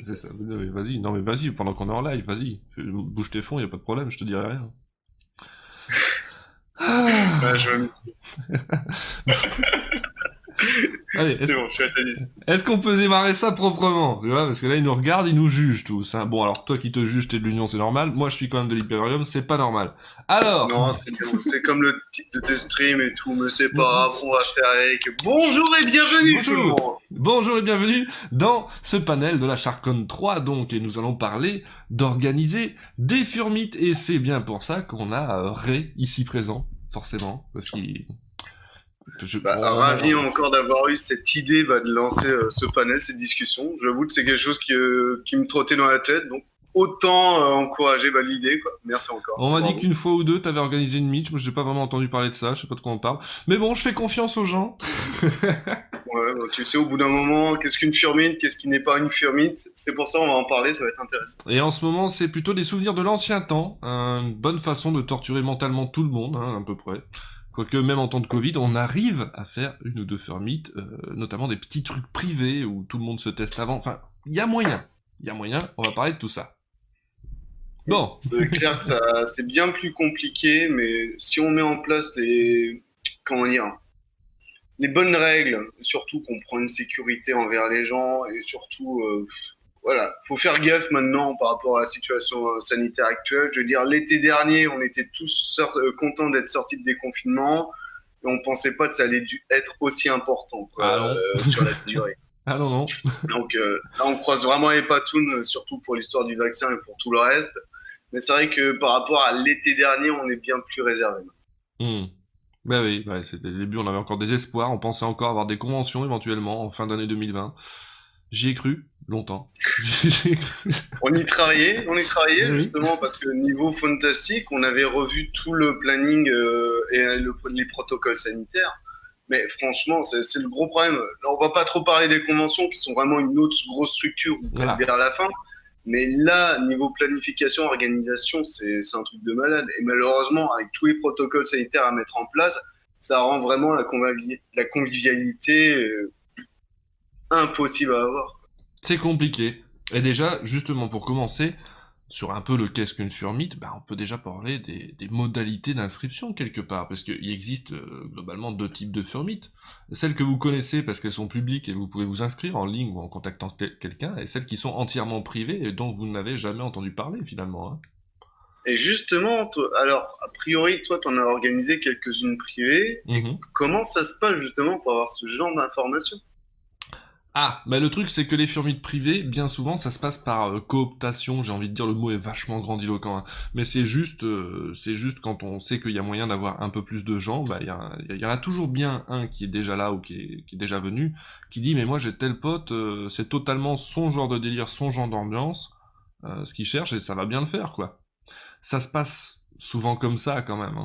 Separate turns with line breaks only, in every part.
C'est ça. Vas-y, non mais vas-y, pendant qu'on est en live, vas-y. Bouge tes fonds, y a pas de problème, je te dirai rien.
Ouais, je
Ah.
vais
Allez,
C'est bon, je suis à ta dispo.
est-ce qu'on peut démarrer ça proprement? Tu vois, parce que là, ils nous regardent, ils nous jugent tous. Hein. Bon, alors toi qui te juges, t'es de l'Union, c'est normal. Moi, je suis quand même de l'Hyperium, c'est pas normal. Alors,
Non, c'est bien. C'est comme le titre de tes streams et tout, mais c'est pas grave, on va faire avec. Bonjour et bienvenue tout le
bonjour,
monde.
bonjour et bienvenue dans ce panel de la Charcon 3, donc, et nous allons parler d'organiser des furmites, et c'est bien pour ça qu'on a Ray ici présent, forcément, parce qu'il...
Bah, ravi encore d'avoir eu cette idée de lancer ce panel, cette discussion. J'avoue que c'est quelque chose qui me trottait dans la tête, donc autant encourager l'idée, quoi. Merci encore.
On m'a dit
Bravo.
qu'une fois ou deux, t'avais organisé une meet, moi j'ai pas vraiment entendu parler de ça, je sais pas de quoi on parle. Mais bon, je fais confiance aux gens.
Ouais, bah, tu sais, au bout d'un moment, qu'est-ce qu'une furmite, qu'est-ce qui n'est pas une furmite? C'est pour ça on va en parler, ça va être intéressant.
Et en ce moment, c'est plutôt des souvenirs de l'ancien temps, une bonne façon de torturer mentalement tout le monde, hein, à peu près. Quoique même en temps de Covid, on arrive à faire une ou deux fermites, notamment des petits trucs privés où tout le monde se teste avant. Enfin, il y a moyen, on va parler de tout ça. Bon,
C'est clair que ça, c'est bien plus compliqué, mais si on met en place comment dire, les bonnes règles, surtout qu'on prend une sécurité envers les gens et surtout, voilà, faut faire gaffe maintenant par rapport à la situation sanitaire actuelle. Je veux dire, l'été dernier, on était tous contents d'être sortis de déconfinement et on pensait pas que ça allait être aussi important quoi,
ah non,
sur la durée.
ah non, non.
Donc là, on croise vraiment les patounes, surtout pour l'histoire du vaccin et pour tout le reste. Mais c'est vrai que par rapport à l'été dernier, on est bien plus réservé.
Hmm. Bah oui, bah, c'était le début, on avait encore des espoirs, on pensait encore avoir des conventions éventuellement en fin d'année 2020. J'y ai cru, longtemps. J'y ai cru.
On y
Eh
travaillait
oui.
justement parce que niveau fantastique, on avait revu tout le planning et les protocoles sanitaires. Mais franchement, c'est le gros problème. Là, on va pas trop parler des conventions qui sont vraiment une autre grosse structure peut-être
Voilà.
vers la fin. Mais là, niveau planification, organisation, c'est un truc de malade. Et malheureusement, avec tous les protocoles sanitaires à mettre en place, ça rend vraiment la convivialité impossible à avoir.
C'est compliqué. Et déjà, justement, pour commencer, sur un peu le qu'est-ce qu'une furmite, bah, on peut déjà parler des modalités d'inscription quelque part, parce qu'il existe globalement deux types de furmites. Celles que vous connaissez parce qu'elles sont publiques et vous pouvez vous inscrire en ligne ou en contactant quelqu'un, et celles qui sont entièrement privées et dont vous n'avez jamais entendu parler finalement. Hein.
Et justement, alors, a priori, toi, tu en as organisé quelques-unes privées. Et
Mhm.
comment ça se passe justement pour avoir ce genre d'informations?
Ah, bah le truc c'est que les furmites privées, bien souvent, ça se passe par cooptation, j'ai envie de dire, le mot est vachement grandiloquent, hein. Mais c'est juste quand on sait qu'il y a moyen d'avoir un peu plus de gens, bah il y en a toujours bien un qui est déjà là ou qui est déjà venu, qui dit mais moi j'ai tel pote, c'est totalement son genre de délire, son genre d'ambiance, ce qu'il cherche et ça va bien le faire quoi. Ça se passe souvent comme ça quand même.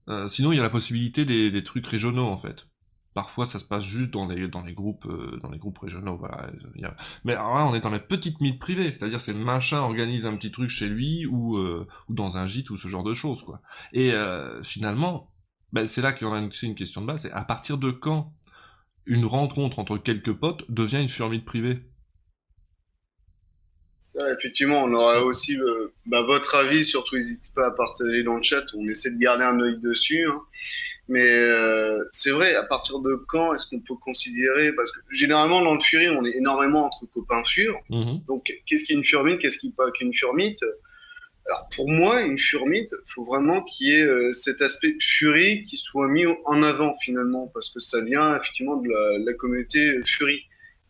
Hein. Sinon, il y a la possibilité des trucs régionaux en fait. Parfois, ça se passe juste dans les groupes régionaux. Voilà. Mais alors là, on est dans les petites mythes privées, c'est-à-dire c'est le machin organise un petit truc chez lui ou dans un gîte ou ce genre de choses quoi. Et finalement, ben, c'est là qu'il y en a c'est une question de base. C'est à partir de quand une rencontre entre quelques potes devient une furmite privée.
Ça, effectivement, on aura aussi votre avis, surtout n'hésitez pas à partager dans le chat, on essaie de garder un œil dessus. Hein. Mais c'est vrai, à partir de quand est-ce qu'on peut considérer, parce que généralement dans le Fury, on est énormément entre copains fur.
Mhm.
Donc, qu'est-ce qu'une furmite, qu'est-ce qui n'est pas qu'une furmite? Alors pour moi, une furmite, il faut vraiment qu'il y ait cet aspect furie qui soit mis en avant finalement, parce que ça vient effectivement de la communauté furie.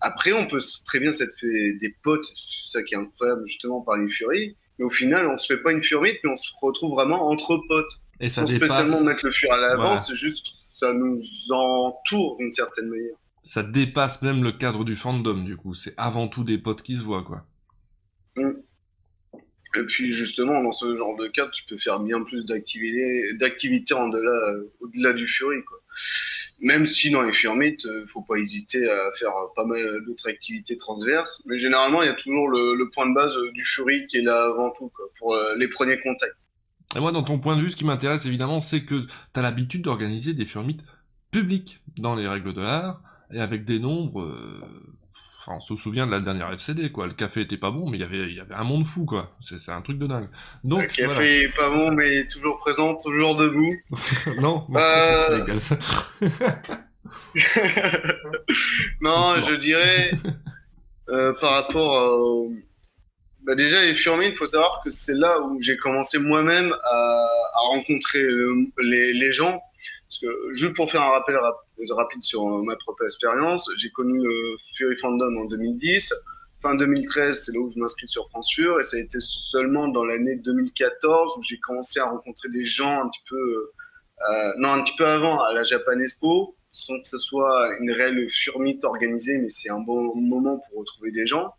Après, on peut très bien s'être fait des potes, c'est ça qui est incroyable justement par une furie, mais au final, on se fait pas une furmite, mais on se retrouve vraiment entre potes,
Et ça
sans spécialement mettre
dépasse,
le furie à l'avant,
voilà,
c'est juste ça nous entoure d'une certaine manière.
ça dépasse même le cadre du fandom du coup. C'est avant tout des potes qui se voient quoi.
Mm. Et puis justement, dans ce genre de cas, tu peux faire bien plus d'activités au-delà du Fury, quoi. Même si dans les Furmites, faut pas hésiter à faire pas mal d'autres activités transverses. Mais généralement, il y a toujours le point de base du Fury qui est là avant tout, quoi, pour les premiers contacts.
Et moi, dans ton point de vue, ce qui m'intéresse évidemment, c'est que tu as l'habitude d'organiser des furmites publiques dans les règles de l'art, et avec des nombres Enfin, on se souvient de la dernière FCD, quoi. Le café était pas bon, mais il y avait un monde fou, quoi. C'est un truc de dingue.
Le
Donc, voilà.
café est pas bon, mais toujours présent, toujours debout.
Non, bon, ça, c'est
Euh...
illégal, ça.
non, je
Doucement.
dirais par rapport bah déjà les Furmin, il faut savoir que c'est là où j'ai commencé moi-même à rencontrer les gens. Parce que juste pour faire un rappel rapide sur ma propre expérience, j'ai connu le Fury Fandom en 2010. Fin 2013, c'est là où je m'inscris sur Fransur. Et ça a été seulement dans l'année 2014 où j'ai commencé à rencontrer des gens un petit peu, non, un petit peu avant, à la Japan Expo, sans que ce soit une réelle Furmit organisée, mais c'est un bon moment pour retrouver des gens.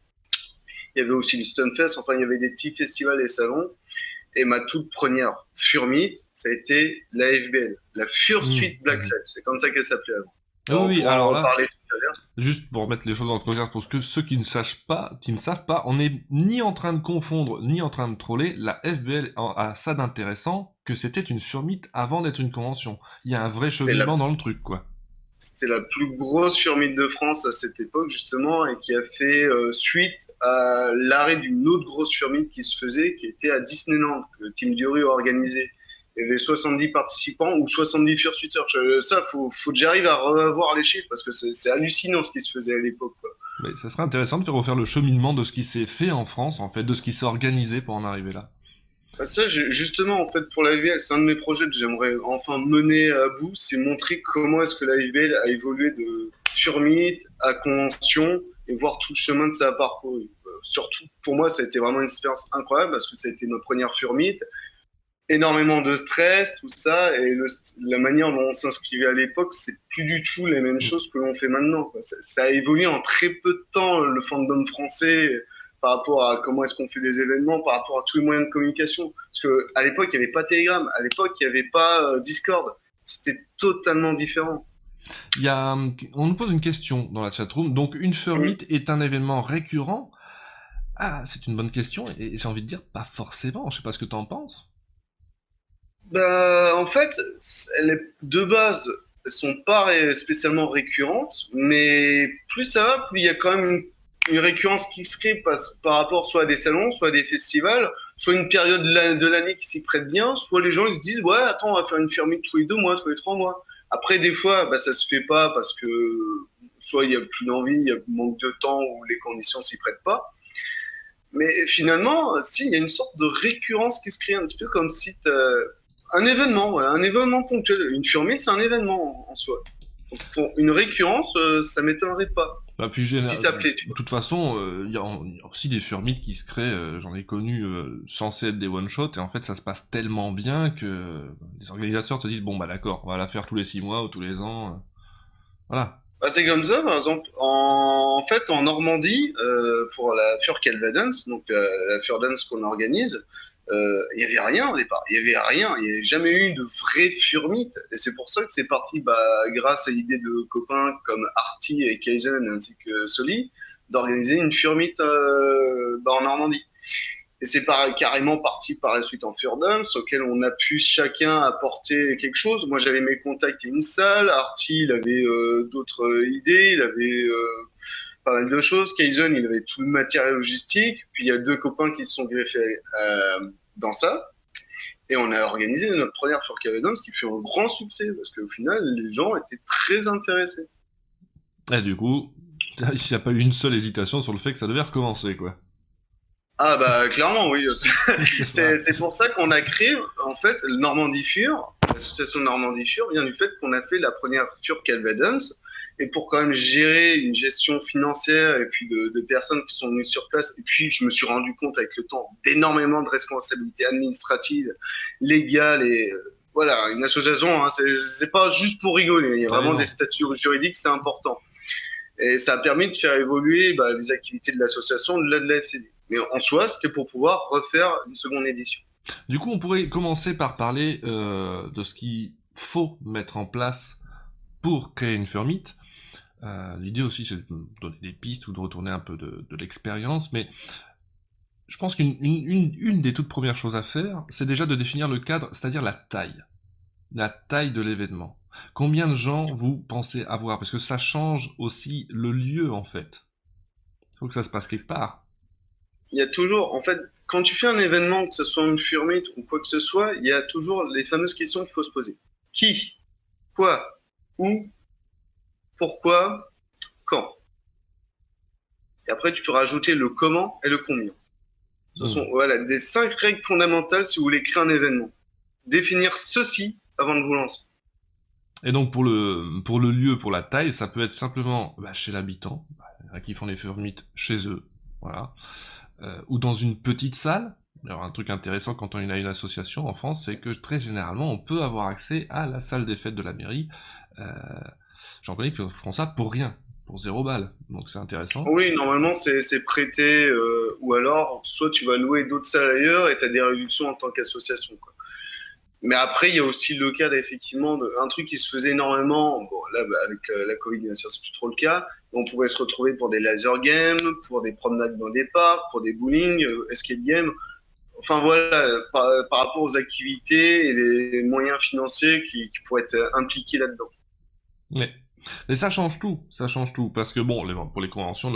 Il y avait aussi le Stunfest, enfin il y avait des petits festivals et salons. Et ma toute première Furmit, ça a été la FBL, la Fursuit Blacklight. C'est comme ça qu'elle s'appelait avant.
Ah
On
oui, oui,
pourra en
alors là,
reparler tout à l'heure.
juste pour mettre les choses dans le contexte, pour que ceux qui ne savent pas, on n'est ni en train de confondre, ni en train de troller. La FBL a ça d'intéressant que c'était une surmite avant d'être une convention. Il y a un vrai
C'était la,
cheminement dans le truc, quoi.
c'était la plus grosse Furmit de France à cette époque, justement, et qui a fait suite à l'arrêt d'une autre grosse Furmit qui se faisait, qui était à Disneyland, que Team Dury a organisé. Il y avait 70 participants ou 70 fursuiteurs. Ça, faut que j'arrive à revoir les chiffres parce que c'est hallucinant ce qui se faisait à l'époque, quoi.
Mais ça serait intéressant de faire refaire le cheminement de ce qui s'est fait en France, en fait, de ce qui s'est organisé pour en arriver là.
Bah ça, justement, en fait, pour la IVL, c'est un de mes projets que j'aimerais enfin mener à bout, c'est montrer comment est-ce que la IVL a évolué de Furmit à convention et voir tout le chemin de sa parcours. Surtout, pour moi, ça a été vraiment une expérience incroyable parce que ça a été notre première Furmit, énormément de stress, tout ça, et la manière dont on s'inscrivait à l'époque, c'est plus du tout les mêmes choses que l'on fait maintenant, quoi. Ça a évolué en très peu de temps, le fandom français, par rapport à comment est-ce qu'on fait des événements, par rapport à tous les moyens de communication. Parce que à l'époque, il n'y avait pas Telegram, à l'époque, il n'y avait pas Discord. C'était totalement différent.
On nous pose une question dans la chatroom. Donc, une Furmit est un événement récurrent? Ah, c'est une bonne question, et j'ai envie de dire, pas forcément. Je sais pas ce que t'en penses.
Bah, en fait, de base, elles sont pas spécialement récurrentes, mais plus ça va, plus il y a quand même une récurrence qui se crée par rapport soit à des salons, soit à des festivals, soit une période de l'année qui s'y prête bien, soit les gens ils se disent ouais attends on va faire une fermite tous les 2 mois, tous les 3 mois. Après des fois bah, ça se fait pas parce que soit il y a plus d'envie, il y a manque de temps ou les conditions s'y prêtent pas. Mais finalement, si, il y a une sorte de récurrence qui se crée un petit peu comme si un événement, voilà, un événement ponctuel. Une Furmite, c'est un événement en soi. Donc pour une récurrence, ça m'étonnerait pas.
Bah, puis
Si ça plaît, tu
de
vois.
toute façon, il y a aussi des Furmites qui se créent, j'en ai connu censés être des one-shots, et en fait ça se passe tellement bien que les organisateurs te disent bon bah d'accord, on va la faire tous les 6 mois ou tous les ans. Voilà.
Bah, c'est comme ça, par exemple, en fait, en Normandie, pour la Furkelvedens, donc la Furdance qu'on organise, il y avait rien au départ. Il y avait rien. Il n'y avait jamais eu de vraie Furmite. Et c'est pour ça que c'est parti, bah, grâce à l'idée de copains comme Artie et Kaizen ainsi que Soli, d'organiser une Furmite bah, en Normandie. Et c'est carrément parti par la suite en Furdance, auquel on a pu chacun apporter quelque chose. Moi, j'avais mes contacts et une salle. Artie, il avait d'autres idées. Il avait pas mal de choses. Kaizen, il avait tout le matériel logistique. Puis il y a 2 copains qui se sont greffés dans ça. Et on a organisé notre première Furcavadance qui fut un grand succès parce qu'au final, les gens étaient très intéressés.
Et du coup, il n'y a pas eu une seule hésitation sur le fait que ça devait recommencer, quoi.
Ah bah clairement oui.
Voilà.
C'est pour ça qu'on a créé en fait le Normandie Fur. L'association Normandie Fur vient du fait qu'on a fait la première Fur Calvadance et pour quand même gérer une gestion financière et puis de personnes qui sont venues sur place. Et puis je me suis rendu compte avec le temps d'énormément de responsabilités administratives, légales et voilà une association. Hein, c'est pas juste pour rigoler. Il y a
Ah, mais
vraiment des
non.
statuts juridiques, c'est important. Et ça a permis de faire évoluer bah, les activités de l'association au-delà de la FCD. Mais en soi, c'était pour pouvoir refaire une seconde édition.
Du coup, on pourrait commencer par parler de ce qu'il faut mettre en place pour créer une Furmite. L'idée aussi, c'est de donner des pistes ou de retourner un peu de l'expérience, mais je pense une des toutes premières choses à faire, c'est déjà de définir le cadre, c'est-à-dire la taille de l'événement. Combien de gens vous pensez avoir? Parce que ça change aussi le lieu, en fait. Faut que ça se passe quelque part.
Il y a toujours, en fait, quand tu fais un événement, que ce soit une Furmit ou quoi que ce soit, il y a toujours les fameuses questions qu'il faut se poser. Qui? Quoi? Où? Pourquoi? Quand? Et après, tu peux rajouter le comment et le combien. Ce sont voilà, des 5 règles fondamentales si vous voulez créer un événement. Définir ceci avant de vous lancer.
Et donc pour le lieu, pour la taille, ça peut être simplement chez l'habitant, qui font les furmites chez eux, voilà, ou dans une petite salle. Alors un truc intéressant quand on a une association en France, c'est que très généralement on peut avoir accès à la salle des fêtes de la mairie. Euh, J'en connais qui font ça pour rien, pour 0 balles, donc c'est intéressant.
Oui, normalement, c'est prêté, ou alors, soit tu vas louer d'autres salles ailleurs et tu as des réductions en tant qu'association, quoi. Mais après, il y a aussi le cas, effectivement, un truc qui se faisait énormément. Bon, là, avec la Covid, bien sûr, c'est plus trop le cas. On pouvait se retrouver pour des laser games, pour des promenades dans des parcs, pour des bowling, escape games. Enfin, voilà, par rapport aux activités et les moyens financiers qui pourraient être impliqués là-dedans.
Mais ça change tout, parce que bon, pour les conventions,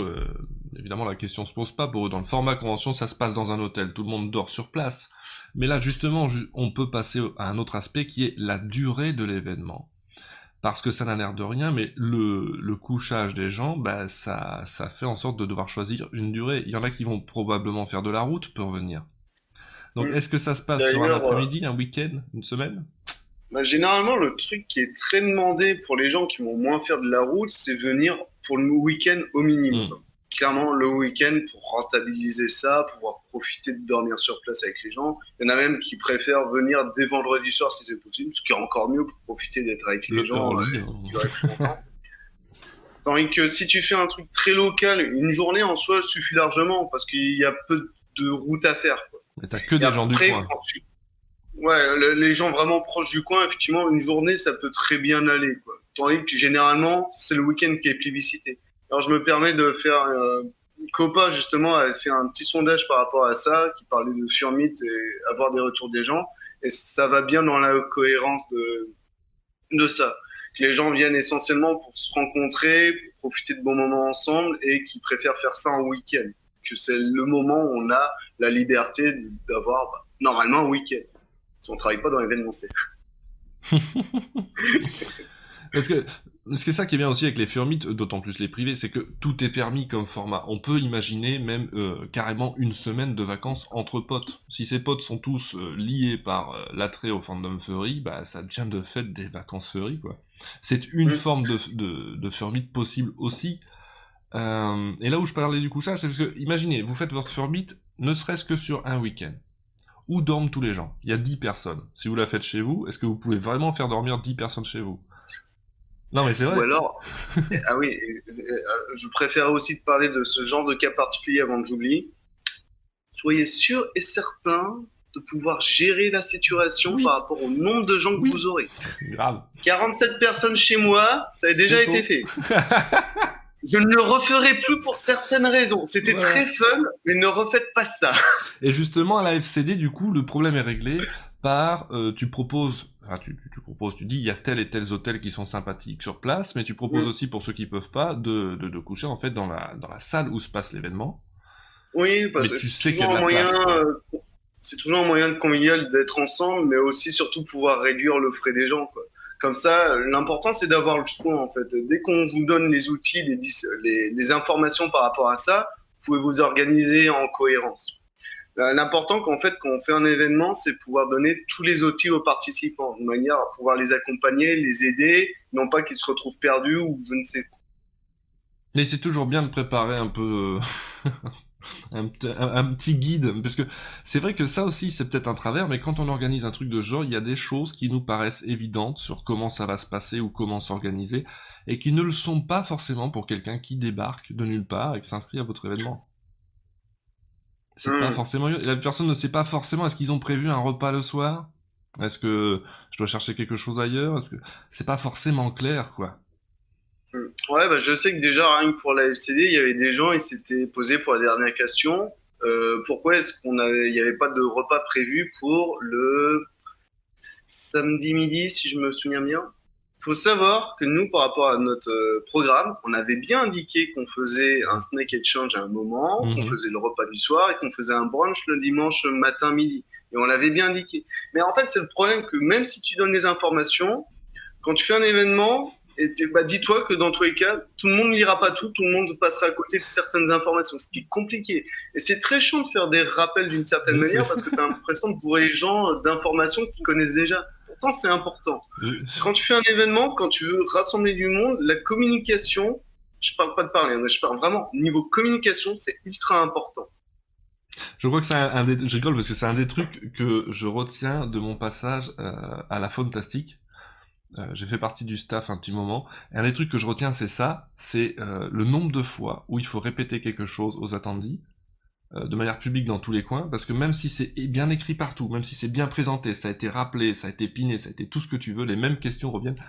évidemment la question se pose pas, pour eux dans le format convention ça se passe dans un hôtel, tout le monde dort sur place, mais là justement on peut passer à un autre aspect qui est la durée de l'événement. Parce que ça n'a l'air de rien, mais le couchage des gens, ça fait en sorte de devoir choisir une durée. Il y en a qui vont probablement faire de la route pour venir. Donc
Mm.
est-ce que ça se passe sur un
D'ailleurs,
après-midi, un week-end, une semaine?
bah, généralement, le truc qui est très demandé pour les gens qui vont moins faire de la route, c'est venir pour le week-end au minimum.
Hmm.
Clairement, le week-end pour rentabiliser ça, pouvoir profiter de dormir sur place avec les gens. Il y en a même qui préfèrent venir dès vendredi soir si c'est possible, ce qui est encore mieux pour profiter d'être avec les
Le
gens
early,
et durer plus longtemps. Tandis que si tu fais un truc très local, une journée en soi suffit largement parce qu'il y a peu de route à faire, quoi.
mais t'as que
Et
des gens du
après,
coin.
ouais, les gens vraiment proches du coin, effectivement, une journée, ça peut très bien aller, quoi. Tandis que généralement, c'est le week-end qui est plébiscité. Alors, je me permets de faire, Copa, justement, a fait un petit sondage par rapport à ça, qui parlait de Furmit et avoir des retours des gens. Et ça va bien dans la cohérence de ça. Que les gens viennent essentiellement pour se rencontrer, pour profiter de bons moments ensemble et qui préfèrent faire ça en week-end. Que c'est le moment où on a la liberté d'avoir, normalement, un week-end. Si on travaille pas dans l'événementiel.
Parce que ça qui est bien aussi avec les furmites, d'autant plus les privés, c'est que tout est permis comme format. On peut imaginer même carrément une semaine de vacances entre potes. Si ces potes sont tous liés par l'attrait au fandom furry, ça devient de fait des vacances furry, quoi. C'est une forme de furmite possible aussi. Et là où je parlais du couchage, c'est parce que, imaginez, vous faites votre furmite ne serait-ce que sur un week-end. Où dorment tous les gens? Il y a 10 personnes. Si vous la faites chez vous, est-ce que vous pouvez vraiment faire dormir 10 personnes chez vous? Non mais c'est
Ou
vrai.
alors, ah oui, je préfère aussi te parler de ce genre de cas particulier avant que j'oublie. Soyez sûr et certain de pouvoir gérer la situation
Oui,
par rapport au nombre de gens que
oui,
vous aurez.
grave.
47 personnes chez moi, ça a déjà
C'est
été
chaud.
fait. Je ne le referai plus pour certaines raisons. C'était
Voilà.
très fun, mais ne refaites pas ça.
Et justement, à la FCD, du coup, le problème est réglé par, tu proposes, enfin, tu proposes, tu dis, il y a tel et tels hôtels qui sont sympathiques sur place, mais tu proposes aussi pour ceux qui peuvent pas de coucher en fait dans la salle où se passe l'événement.
Oui,
Mais
parce que
tu sais qu'il y a de la
c'est toujours un moyen de convivial d'être ensemble, mais aussi surtout pouvoir réduire le frais des gens, quoi. Comme ça, l'important c'est d'avoir le choix en fait. Dès qu'on vous donne les outils, les informations par rapport à ça, vous pouvez vous organiser en cohérence. L'important qu'en fait, quand on fait un événement, c'est pouvoir donner tous les outils aux participants, de manière à pouvoir les accompagner, les aider, non pas qu'ils se retrouvent perdus ou je ne sais quoi.
Mais c'est toujours bien de préparer un peu un petit guide, parce que c'est vrai que ça aussi c'est peut-être un travers, mais quand on organise un truc de ce genre, il y a des choses qui nous paraissent évidentes sur comment ça va se passer ou comment s'organiser, et qui ne le sont pas forcément pour quelqu'un qui débarque de nulle part et qui s'inscrit à votre événement. C'est pas
Hum.
forcément... La personne ne sait pas forcément, est-ce qu'ils ont prévu un repas le soir? Est-ce que je dois chercher quelque chose ailleurs? Est-ce que... C'est pas forcément clair, quoi.
Ouais, bah, je sais que déjà, rien que pour la FCD, il y avait des gens, ils s'étaient posés pour la dernière question. Pourquoi est-ce il n'y avait pas de repas prévu pour le samedi midi, si je me souviens bien? faut savoir que nous, par rapport à notre programme, on avait bien indiqué qu'on faisait un snack exchange à un moment, qu'on
Mhm.
faisait le repas du soir et qu'on faisait un brunch le dimanche matin midi. Et on l'avait bien indiqué. Mais en fait, c'est le problème que même si tu donnes les informations, quand tu fais un événement, bah, dis-toi que dans tous les cas, tout le monde ne lira pas tout le monde passera à côté de certaines informations, ce qui est compliqué. Et c'est très chiant de faire des rappels d'une certaine
Je sais.
manière parce que tu as l'impression de bourrer les gens d'informations qu'ils connaissent déjà. Pourtant, c'est important. Quand tu fais un événement, quand tu veux rassembler du monde, la communication, je parle pas de parler, mais je parle vraiment niveau communication, c'est ultra important.
Je crois que c'est je rigole parce que c'est un des trucs que je retiens de mon passage à la Fantastique. J'ai fait partie du staff un petit moment. Et un des trucs que je retiens, c'est ça, c'est le nombre de fois où il faut répéter quelque chose aux attendus, de manière publique dans tous les coins, parce que même si c'est bien écrit partout, même si c'est bien présenté, ça a été rappelé, ça a été piné, ça a été tout ce que tu veux, les mêmes questions reviennent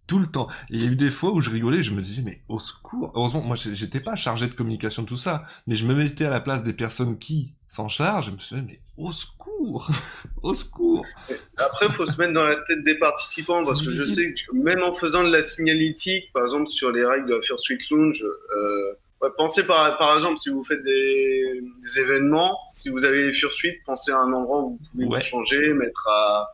tout le temps. Et il y a eu des fois où je rigolais, je me disais, mais au secours. Heureusement, moi, j'étais pas chargé de communication de tout ça, mais je me mettais à la place des personnes qui s'en chargent, je me suis dit, mais au secours, au secours.
Après, il faut se mettre dans la tête des participants
C'est
parce que je
difficile.
sais que même en faisant de la signalétique, par exemple sur les règles de la First Week Lounge, ouais, pensez par exemple si vous faites des événements, si vous avez les First Week, pensez à un endroit où vous pouvez vous
Ouais.
changer, mettre à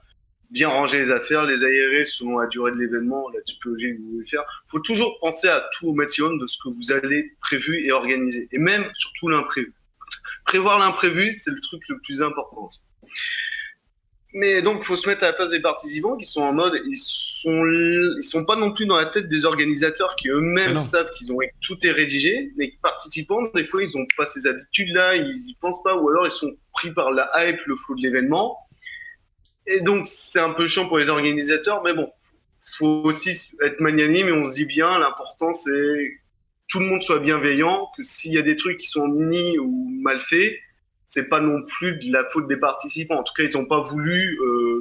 bien ranger les affaires, les aérer selon la durée de l'événement, la typologie que vous voulez faire. Il faut toujours penser à tout au maximum de ce que vous allez prévu et organiser, et même surtout l'imprévu. Prévoir l'imprévu, c'est le truc le plus important. Mais donc, il faut se mettre à la place des participants qui sont en mode, ils sont pas non plus dans la tête des organisateurs qui
Mais
eux-mêmes
non.
savent qu'ils ont tout est rédigé. Les participants, des fois, ils ont pas ces habitudes-là, ils y pensent pas, ou alors ils sont pris par la hype, le flot de l'événement. Et donc, c'est un peu chiant pour les organisateurs, mais bon, faut aussi être magnanime et on se dit bien, l'important c'est que tout le monde soit bienveillant, que s'il y a des trucs qui sont mis ou mal faits, c'est pas non plus de la faute des participants. En tout cas, ils n'ont pas voulu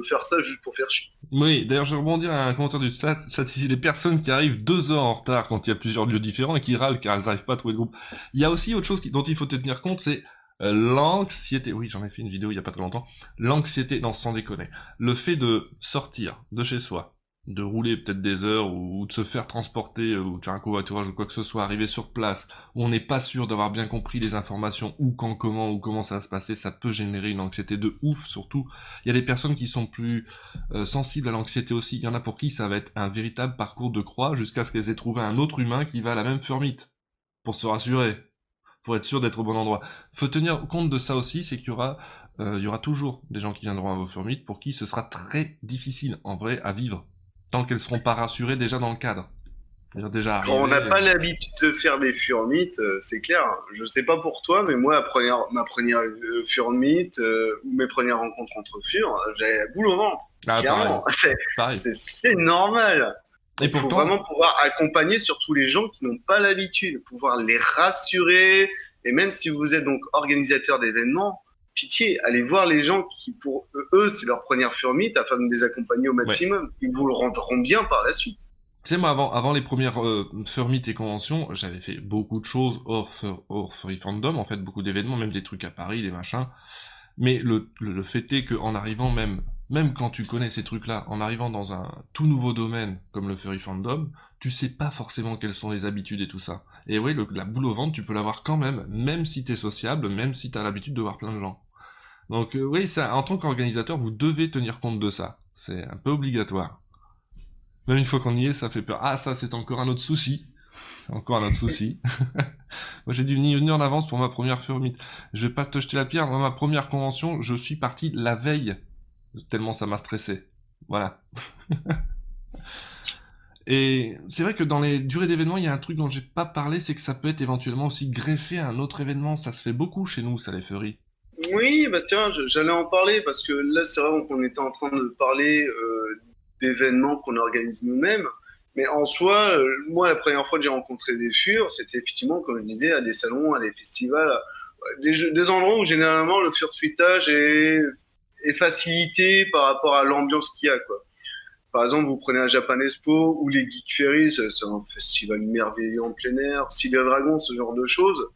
faire ça juste pour faire chier.
Oui, d'ailleurs, je vais rebondir à un commentaire du chat ici, les personnes qui arrivent 2 heures en retard quand il y a plusieurs lieux différents et qui râlent car elles n'arrivent pas à trouver le groupe. Il y a aussi autre chose dont il faut tenir compte, c'est l'anxiété. Oui, j'en ai fait une vidéo il y a pas très longtemps. L'anxiété, non, sans déconner. Le fait de sortir de chez soi, de rouler peut-être des heures ou de se faire transporter ou de faire un covoiturage ou quoi que ce soit, arriver sur place où on n'est pas sûr d'avoir bien compris les informations ou quand, comment ou comment ça va se passer, ça peut générer une anxiété de ouf. Surtout, il y a des personnes qui sont plus sensibles à l'anxiété aussi. Il y en a pour qui ça va être un véritable parcours de croix jusqu'à ce qu'elles aient trouvé un autre humain qui va à la même fermite pour se rassurer, pour être sûr d'être au bon endroit. Faut tenir compte de ça aussi, c'est qu'il y aura toujours des gens qui viendront à vos fermites pour qui ce sera très difficile en vrai à vivre tant qu'elles seront pas rassurées déjà dans le cadre. C'est-à-dire déjà
Quand on n'a
arrivées.
pas l'habitude de faire des furmites, c'est clair. Je sais pas pour toi, mais moi, ma première furmite ou mes premières rencontres entre furs, j'avais la boule au ventre.
Ah pareil,
Clairement,
pareil.
c'est normal.
Et
Il faut
pourtant,
vraiment pouvoir accompagner surtout les gens qui n'ont pas l'habitude, pouvoir les rassurer. Et même si vous êtes donc organisateur d'événements, pitié, allez voir les gens qui, pour eux, c'est leur première furmite afin de les accompagner au
ouais.
maximum. Ils vous le rendront bien par la suite.
Tu sais, moi, avant les premières Furmeet et conventions, j'avais fait beaucoup de choses hors Furry Fandom, en fait, beaucoup d'événements, même des trucs à Paris, des machins. Mais le fait est qu'en arrivant même quand tu connais ces trucs-là, en arrivant dans un tout nouveau domaine comme le Furry Fandom, tu sais pas forcément quelles sont les habitudes et tout ça. Et oui, la boule au ventre, tu peux l'avoir quand même si t'es sociable, même si t'as l'habitude de voir plein de gens. Donc oui, ça, en tant qu'organisateur, vous devez tenir compte de ça. C'est un peu obligatoire. Même une fois qu'on y est, ça fait peur. Ah, ça, c'est encore un autre souci. C'est encore un autre souci. Moi, j'ai dû venir en avance pour ma première Furmite. Je vais pas te jeter la pierre. Dans ma première convention, je suis parti la veille. Tellement ça m'a stressé. Voilà. Et c'est vrai que dans les durées d'événements, il y a un truc dont j'ai pas parlé, c'est que ça peut être éventuellement aussi greffé à un autre événement. Ça se fait beaucoup chez nous, ça, les furries.
Oui, bah tiens, j'allais en parler parce que là, c'est vrai qu'on était en train de parler d'événements qu'on organise nous-mêmes. Mais en soi, moi, la première fois que j'ai rencontré des furs, c'était effectivement, comme je disais, à des salons, à des festivals, des endroits où généralement le fursuitage est facilité par rapport à l'ambiance qu'il y a, quoi. Par exemple, vous prenez un Japan Expo ou les Geek Ferries, c'est un festival merveilleux en plein air, Cilia Dragon, ce genre de choses.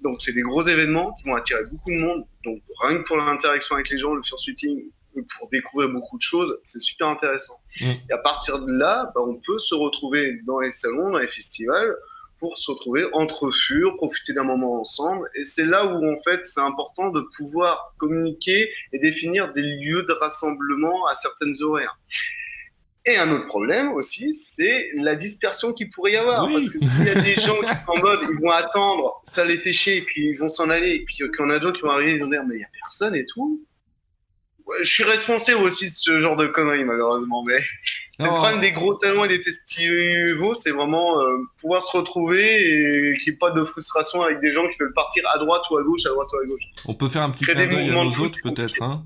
Donc, c'est des gros événements qui vont attirer beaucoup de monde. Donc, rien que pour l'interaction avec les gens, le fursuiting, pour découvrir beaucoup de choses, c'est super intéressant.
Mm.
Et à partir de là, bah, on peut se retrouver dans les salons, dans les festivals, pour se retrouver entre furs, profiter d'un moment ensemble. Et c'est là où, en fait, c'est important de pouvoir communiquer et définir des lieux de rassemblement à certaines horaires. Et un autre problème aussi, c'est la dispersion qu'il pourrait y avoir. Parce
Oui.
que s'il y a des gens qui sont en mode, ils vont attendre, ça les fait chier, et puis ils vont s'en aller, et puis qu'il y en a d'autres qui vont arriver, ils vont dire, mais il n'y a personne et tout. Ouais, je suis responsable aussi de ce genre de conneries, malheureusement, mais c'est le problème
Non,
des gros salons et des festivals, c'est vraiment pouvoir se retrouver et qu'il n'y ait pas de frustration avec des gens qui veulent partir à droite ou à gauche, à droite ou à gauche.
on peut faire un petit
Créer
clin
des
d'œil à
mouvements de
nos
foule,
autres
c'est compliqué.
peut-être, hein.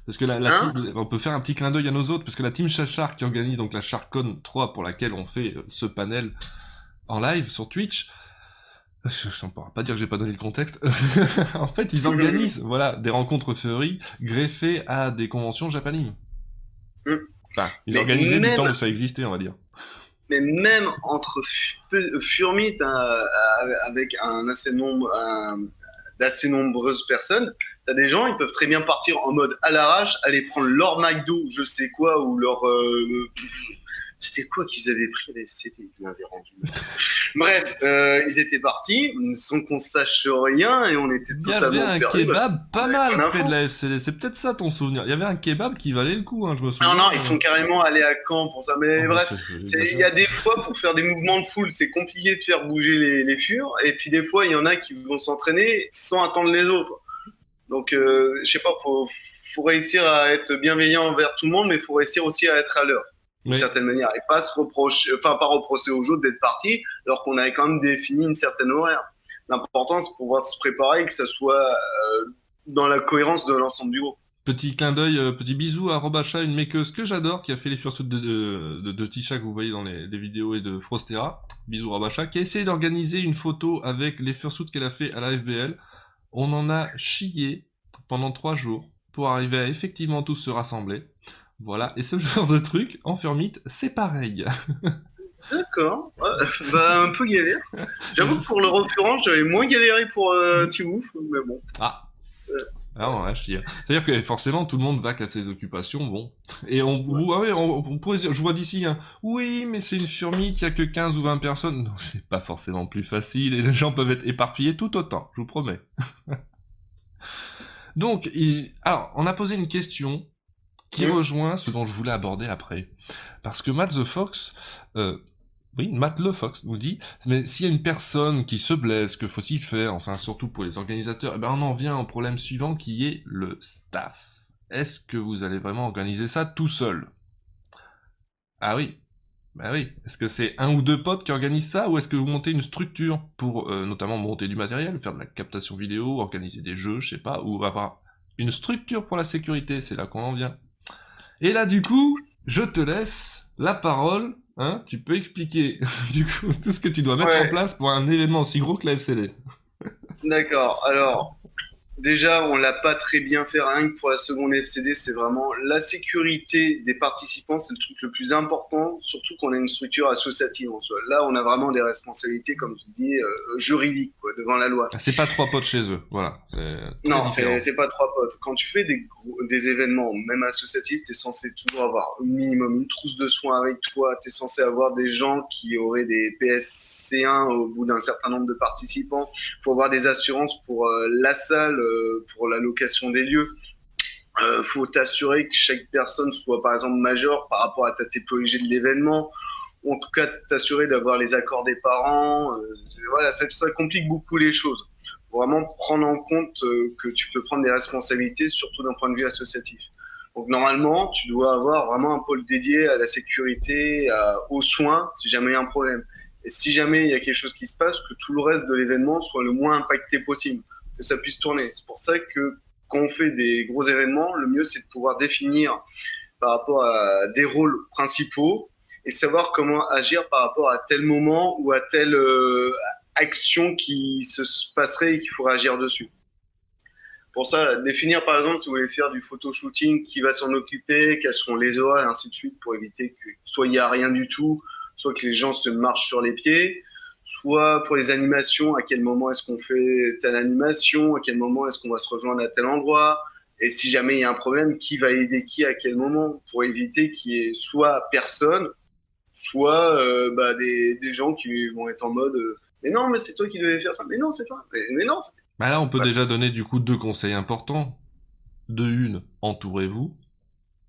Parce que la
Hein?
team, on peut faire un petit clin d'œil à nos autres, parce que la team Chachar qui organise donc la CharCon 3 pour laquelle on fait ce panel en live sur Twitch, je ne pourrais pas dire que j'ai pas donné le contexte. En fait, ils organisent, voilà, des rencontres furry greffées à des conventions Japanime. Enfin, ils
Mais
organisaient du
même,
temps où ça existait, on va dire.
mais même entre Furmit avec d'assez nombreuses personnes, t'as des gens, ils peuvent très bien partir en mode à l'arrache, aller prendre leur McDo, je sais quoi, ou leur c'était quoi qu'ils avaient pris les CD, ils m'avaient rendu. Bref, ils étaient partis sans qu'on sache rien et on était
Il y avait
totalement
un
perdus parce
kebab
qu'on
pas
n'avait pas
mal près de
d'infos.
la FCD, c'est peut-être ça ton souvenir. Il y avait un kebab qui valait le coup, hein, je me
Non,
souviens.
non, ils sont carrément allés à Caen pour ça.
Oh,
Mais
bah,
bref, il y
j'exagère,
a
ça.
des fois, pour faire des mouvements de foule, c'est compliqué de faire bouger les furs. Et puis des fois, il y en a qui vont s'entraîner sans attendre les autres. Donc, je sais pas, faut réussir à être bienveillant envers tout le monde, mais il faut réussir aussi à être à l'heure, d'une
Oui.
certaine manière. Et pas se reprocher, enfin, pas reprocher aux autres d'être partis, alors qu'on avait quand même défini une certaine horaire. L'important, c'est de pouvoir se préparer et que ça soit dans la cohérence de l'ensemble du groupe.
Petit clin d'œil, petit bisou à Robacha, une makeuse que j'adore, qui a fait les fursuits de Tisha que vous voyez dans les vidéos et de Frostera. Bisous Robacha, qui a essayé d'organiser une photo avec les fursuits qu'elle a fait à la FBL. On en a chié pendant 3 jours pour arriver à effectivement tous se rassembler. Voilà, et ce genre de truc, en Furmite, c'est pareil.
D'accord, ouais, bah, un peu galère. J'avoue que pour le Refurent, j'avais moins galéré pour Timouf, mais bon.
Ah,
Euh,
ah non, là, je tire. C'est-à-dire que forcément, tout le monde va qu'à ses occupations, bon. Et
ouais.
ah ouais, on pourrait dire, je vois d'ici, hein, oui, mais c'est une Furmite, il y a que 15 ou 20 personnes. Non, c'est pas forcément plus facile, et les gens peuvent être éparpillés tout autant, je vous promets. Donc, alors, on a posé une question qui rejoint ce dont je voulais aborder après. Parce que Matt the Fox, oui, Matt le Fox nous dit, mais s'il y a une personne qui se blesse, que faut-il faire, enfin, surtout pour les organisateurs, eh ben on en vient au problème suivant qui est le staff. Est-ce que vous allez vraiment organiser ça tout seul? Ah oui, bah oui. Est-ce que c'est un ou deux potes qui organisent ça, ou est-ce que vous montez une structure pour notamment monter du matériel, faire de la captation vidéo, organiser des jeux, je sais pas, ou avoir une structure pour la sécurité, c'est là qu'on en vient. Et là, du coup, je te laisse la parole. Hein, tu peux expliquer du coup tout ce que tu dois mettre en
Ouais,
place pour un événement aussi gros que la FCD.
d'accord. Alors, déjà, on l'a pas très bien fait, rien que pour la seconde FCD, c'est vraiment la sécurité des participants, c'est le truc le plus important, surtout qu'on a une structure associative en soi. Là, on a vraiment des responsabilités, comme tu dis, juridiques, quoi, devant la loi.
C'est pas 3 potes chez eux, voilà, c'est très
Non,
différent.
c'est pas trois potes. Quand tu fais des événements, même associatifs, tu es censé toujours avoir au minimum une trousse de soins avec toi. Tu es censé avoir des gens qui auraient des PSC1 au bout d'un certain nombre de participants. Il faut avoir des assurances pour la salle, pour la location des lieux. Faut t'assurer que chaque personne soit par exemple majeure par rapport à ta typologie de l'événement. Ou en tout cas, t'assurer d'avoir les accords des parents. Voilà, ça complique beaucoup les choses. Faut vraiment prendre en compte que tu peux prendre des responsabilités, surtout d'un point de vue associatif. Donc normalement, tu dois avoir vraiment un pôle dédié à la sécurité, aux soins, si jamais il y a un problème. Et si jamais il y a quelque chose qui se passe, que tout le reste de l'événement soit le moins impacté possible, que ça puisse tourner. C'est pour ça que quand on fait des gros événements, le mieux c'est de pouvoir définir par rapport à des rôles principaux et savoir comment agir par rapport à tel moment ou à telle action qui se passerait et qu'il faut réagir dessus. Pour ça, définir par exemple si vous voulez faire du photoshooting, qui va s'en occuper, quels seront les horaires et ainsi de suite pour éviter que soit il n'y a rien du tout, soit que les gens se marchent sur les pieds, soit pour les animations, à quel moment est-ce qu'on fait telle animation, à quel moment est-ce qu'on va se rejoindre à tel endroit, Et si jamais il y a un problème, qui va aider qui à quel moment pour éviter qu'il y ait soit personne, soit des gens qui vont être en mode mais non, mais c'est toi qui devais faire ça. Mais non, c'est toi. Mais non.
Bah là, on peut
Voilà.
déjà donner du coup deux conseils importants. De une, entourez-vous.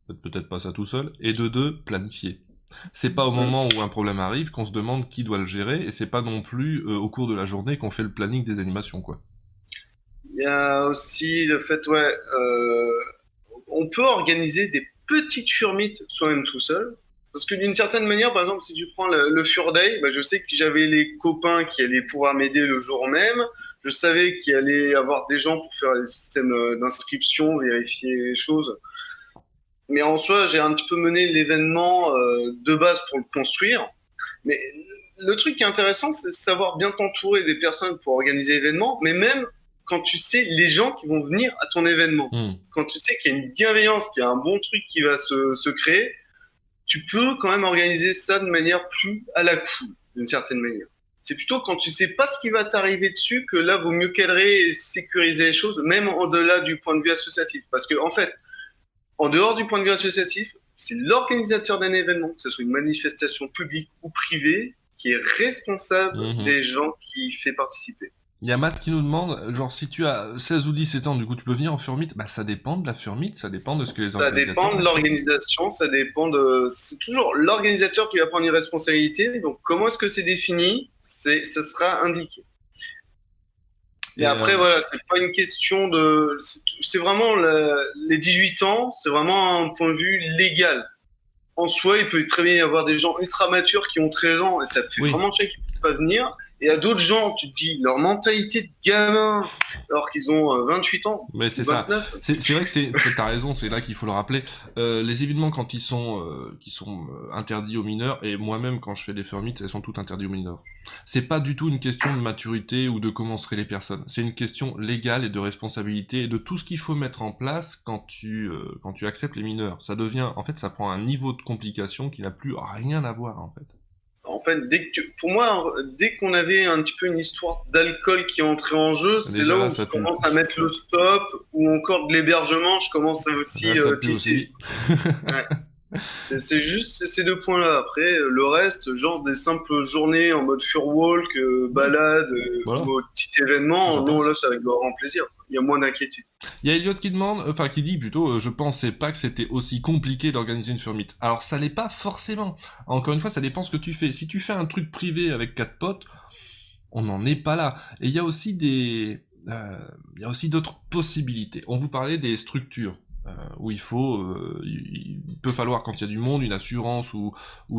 Faites peut-être pas ça tout seul. Et de deux, planifiez. C'est pas au
Mm.
moment où un problème arrive qu'on se demande qui doit le gérer, et c'est pas non plus au cours de la journée qu'on fait le planning des animations, quoi.
Il y a aussi le fait, ouais, on peut organiser des petites furmites soi-même tout seul. Parce que d'une certaine manière, par exemple, si tu prends le Fur Day, bah, je sais que j'avais les copains qui allaient pouvoir m'aider le jour même. Je savais qu'il allait y avoir des gens pour faire les systèmes d'inscription, vérifier les choses. Mais en soi, j'ai un petit peu mené l'événement de base pour le construire. Mais le truc qui est intéressant, c'est de savoir bien t'entourer des personnes pour organiser l'événement, mais même quand tu sais les gens qui vont venir à ton événement.
Hmm.
Quand tu sais qu'il y a une bienveillance, qu'il y a un bon truc qui va se créer, tu peux quand même organiser ça de manière plus à la cool, d'une certaine manière. C'est plutôt quand tu sais pas ce qui va t'arriver dessus que là, vaut mieux cadrer et sécuriser les choses, même au-delà du point de vue associatif. Parce que, en fait, en dehors du point de vue associatif, c'est l'organisateur d'un événement, que ce soit une manifestation publique ou privée, qui est responsable
Mhm.
des gens qui fait participer.
Il y a Matt qui nous demande, genre si tu as 16 ou 17 ans, du coup tu peux venir en Furmite. Bah ça dépend de la Furmite, ça dépend de ce que les
Ça
organisateurs
dépend de
acceptent.
l'organisation, ça dépend de. C'est toujours l'organisateur qui va prendre une responsabilité. Donc, comment est-ce que c'est défini? Ça sera indiqué. Mais
Et
après, voilà, c'est pas une question de. C'est vraiment les 18 ans, c'est vraiment un point de vue légal. En soi, il peut très bien y avoir des gens ultra matures qui ont 13 ans et ça fait
oui,
vraiment chier qu'ils ne puissent pas venir. Et à d'autres gens, tu te dis, leur mentalité de gamin, alors qu'ils ont 28 ans
mais
ou
c'est ça.
29.
C'est vrai que t'as raison, c'est là qu'il faut le rappeler. Les événements quand qui sont interdits aux mineurs, et moi-même quand je fais des Furmites, elles sont toutes interdites aux mineurs. C'est pas du tout une question de maturité ou de comment seraient les personnes. C'est une question légale et de responsabilité et de tout ce qu'il faut mettre en place quand tu acceptes les mineurs. Ça devient, en fait, ça prend un niveau de complication qui n'a plus rien à voir, en fait.
En fait, pour moi, dès qu'on avait un petit peu une histoire d'alcool qui entrait en jeu, c'est
Déjà
là
là,
où
ça
je
pue.
commence à mettre le stop, ou encore de l'hébergement, je commence à
Là,
aussi
ça pue
tilter.
aussi.
Ouais. C'est juste ces deux points-là. Après, le reste, genre des simples journées en mode furwalk,
Oui,
balade,
voilà,
ou petit événement,
ça
non, là,
passe.
c'est avec grand plaisir. Il y a moins d'inquiétude.
Il y a Elliot qui demande, enfin qui dit plutôt, je pensais pas que c'était aussi compliqué d'organiser une Furmite. Alors ça l'est pas forcément. Encore une fois, ça dépend ce que tu fais. Si tu fais un truc privé avec 4 potes, on n'en est pas là. Et il y a aussi il y a aussi d'autres possibilités. On vous parlait des structures. Où il peut falloir quand il y a du monde, une assurance ou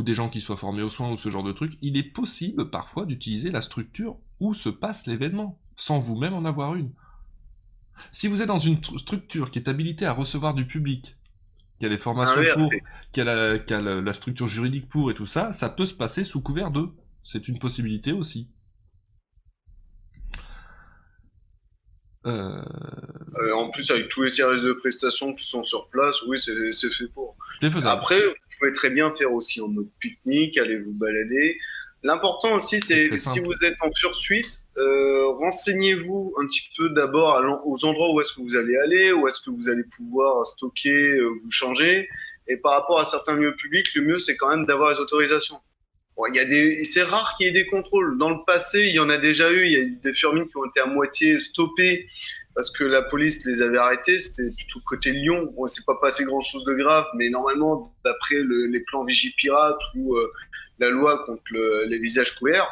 des gens qui soient formés aux soins ou ce genre de truc. Il est possible parfois d'utiliser la structure où se passe l'événement, sans vous-même en avoir une. Si vous êtes dans une structure qui est habilitée à recevoir du public, qui a les
Un
formations
ERP.
pour, qui a la structure juridique pour et tout ça, ça peut se passer sous couvert d'eux. C'est une possibilité aussi. Euh,
En plus, avec tous les services de prestation qui sont sur place, oui, c'est fait pour.
c'est faisable.
Après, vous pouvez très bien faire aussi en mode pique-nique, aller vous balader. L'important aussi,
C'est très
c'est si
simple.
vous êtes en fursuite, renseignez-vous un petit peu d'abord aux endroits où est-ce que vous allez aller, où est-ce que vous allez pouvoir stocker, vous changer. Et par rapport à certains lieux publics, le mieux, c'est quand même d'avoir les autorisations. Bon, c'est rare qu'il y ait des contrôles. Dans le passé, il y en a déjà eu. Il y a eu des furmines qui ont été à moitié stoppées parce que la police les avait arrêtés. C'était plutôt côté Lyon. Bon, c'est pas passé grand chose de grave, mais normalement, d'après les plans Vigipirate ou la loi contre les visages couverts,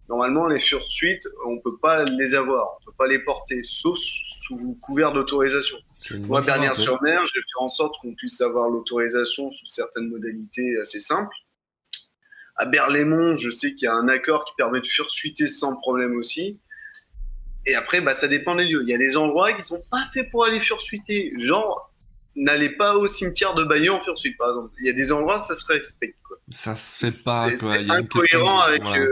normalement, les fursuites, on peut pas les avoir. On peut pas les porter, sauf sous couvert d'autorisation.
C'est une
Moi,
bonne chose à rappeler.
Bernières-sur-Mer, j'ai fait en sorte qu'on puisse avoir l'autorisation sous certaines modalités assez simples. À Berlaymont, je sais qu'il y a un accord qui permet de fursuiter sans problème aussi. Et après, bah, ça dépend des lieux. Il y a des endroits qui sont pas faits pour aller fursuiter. Genre, n'allez pas au cimetière de Bayeux en fursuite, par exemple. Il y a des endroits, ça se respecte, quoi.
Ça se fait pas,
C'est
quoi. Il y a une question
incohérent
de,
avec
voilà.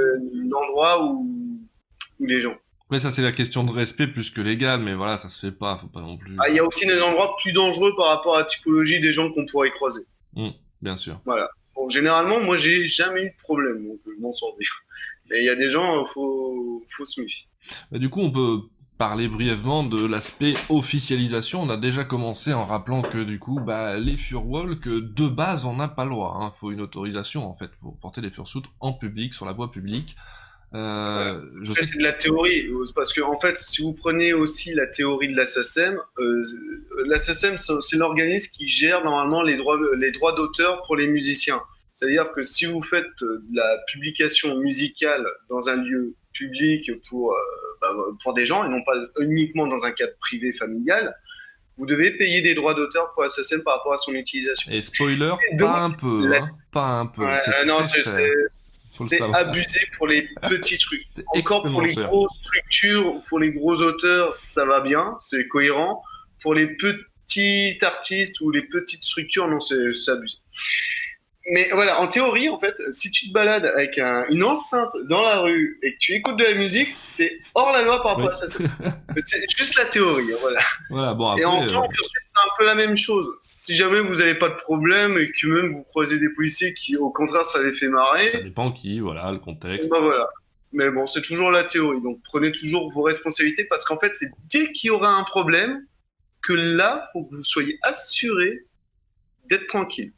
l'endroit où les gens.
Mais ça, c'est la question de respect plus que légal, mais voilà, ça se fait pas, faut pas non plus.
Ah, il y a aussi des endroits plus dangereux par rapport à la typologie des gens qu'on pourrait croiser.
Bien sûr.
Voilà. Bon, généralement, moi, j'ai jamais eu de problème, donc je m'en sors bien. Mais il y a des gens, faut se méfier.
Bah, du coup, on peut parler brièvement de l'aspect officialisation. On a déjà commencé en rappelant que du coup, les furwalks, de base, on n'a pas le droit. Hein. Faut une autorisation en fait pour porter les fursuits en public, sur la voie publique.
Après, c'est de la théorie, parce que en fait, si vous prenez aussi la théorie de l'ASSM, l'ASSM, c'est l'organisme qui gère normalement les droits d'auteur pour les musiciens. C'est-à-dire que si vous faites de la publication musicale dans un lieu public pour des gens, et non pas uniquement dans un cadre privé familial, vous devez payer des droits d'auteur pour l'ASSM par rapport à son utilisation.
Et spoiler,
donc,
pas un peu, hein, pas un peu.
Ouais,
c'est
non,
très cher.
c'est abusé pour les petits trucs.
C'est
Encore pour les
cher.
grosses structures, pour les gros auteurs, ça va bien, c'est cohérent. Pour les petits artistes ou les petites structures, non, c'est abusé. Mais voilà, en théorie, en fait, si tu te balades avec une enceinte dans la rue et que tu écoutes de la musique, t'es hors la loi par rapport à ça. C'est juste la théorie, voilà.
Voilà, bon, après,
Et en fursuit, c'est un peu la même chose. Si jamais vous n'avez pas de problème et que même vous croisez des policiers qui, au contraire, ça les fait marrer.
Ça dépend qui, voilà, le contexte.
Voilà. Mais bon, c'est toujours la théorie. Donc prenez toujours vos responsabilités parce qu'en fait, c'est dès qu'il y aura un problème que là, il faut que vous soyez assuré d'être tranquille.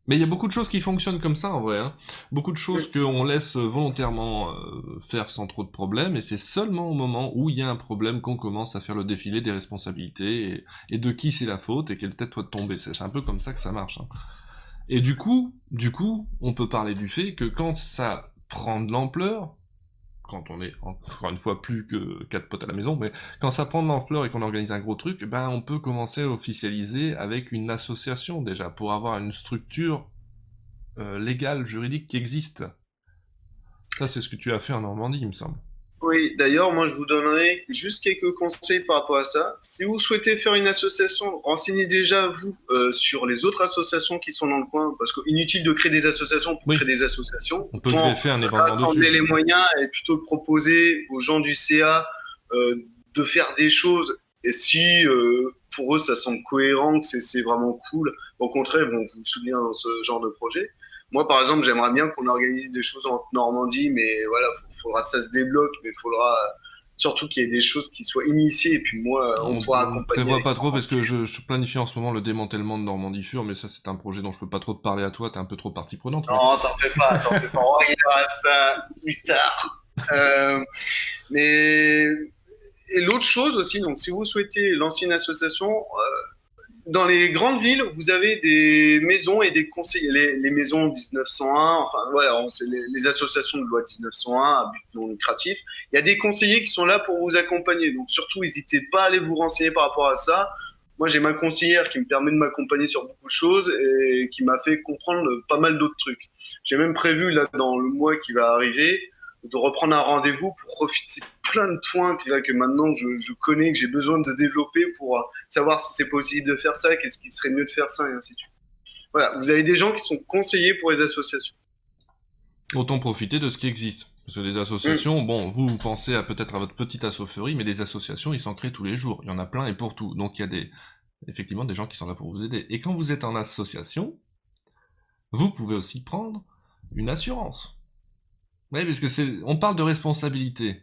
Mais il y a beaucoup de choses qui fonctionnent comme ça en vrai. Hein. Beaucoup de choses qu'on laisse volontairement faire sans trop de problèmes, et c'est seulement au moment où il y a un problème qu'on commence à faire le défilé des responsabilités et de qui c'est la faute et quelle tête doit tomber. C'est un peu comme ça que ça marche. Hein. Et du coup, on peut parler du fait que quand ça prend de l'ampleur, quand on est encore une fois plus que 4 potes à la maison, mais quand ça prend de l'ampleur et qu'on organise un gros truc, on peut commencer à officialiser avec une association déjà, pour avoir une structure légale, juridique qui existe. Ça, c'est ce que tu as fait en Normandie, il me semble.
Oui, d'ailleurs, moi, je vous donnerai juste quelques conseils par rapport à ça. Si vous souhaitez faire une association, renseignez déjà, vous, sur les autres associations qui sont dans le coin, parce qu'inutile de créer des associations pour créer des associations.
On peut greffer un événement dessus.
Rassembler les moyens et plutôt proposer aux gens du CA de faire des choses. Et si, pour eux, ça semble cohérent, que c'est vraiment cool, au contraire, ils vont vous soutenir dans ce genre de projet. Moi, par exemple, j'aimerais bien qu'on organise des choses en Normandie, mais voilà, faudra que ça se débloque, mais il faudra surtout qu'il y ait des choses qui soient initiées, et puis moi, on pourra accompagner.
On prévoit pas trop, parce que je planifie en ce moment le démantèlement de Normandie Fur, mais ça, c'est un projet dont je peux pas trop te parler à toi, t'es un peu trop partie prenante.
Non, t'en fais pas, on regardera ça plus tard. Mais... Et l'autre chose aussi, donc si vous souhaitez lancer une association, dans les grandes villes, vous avez des maisons et des conseillers. Les maisons 1901, enfin voilà, c'est les associations de loi 1901 à but non lucratif. Il y a des conseillers qui sont là pour vous accompagner. Donc surtout, n'hésitez pas à aller vous renseigner par rapport à ça. Moi, j'ai ma conseillère qui me permet de m'accompagner sur beaucoup de choses et qui m'a fait comprendre pas mal d'autres trucs. J'ai même prévu, là, dans le mois qui va arriver, de reprendre un rendez-vous pour profiter plein de points que maintenant je connais, que j'ai besoin de développer pour savoir si c'est possible de faire ça, qu'est-ce qui serait mieux de faire ça, et ainsi de suite. Voilà, vous avez des gens qui sont conseillés pour les associations.
Autant profiter de ce qui existe. Parce que les associations, bon, vous pensez peut-être à votre petite assofferie, mais les associations, ils s'en créent tous les jours. Il y en a plein et pour tout. Donc il y a effectivement des gens qui sont là pour vous aider. Et quand vous êtes en association, vous pouvez aussi prendre une assurance. Oui, parce que on parle de responsabilité.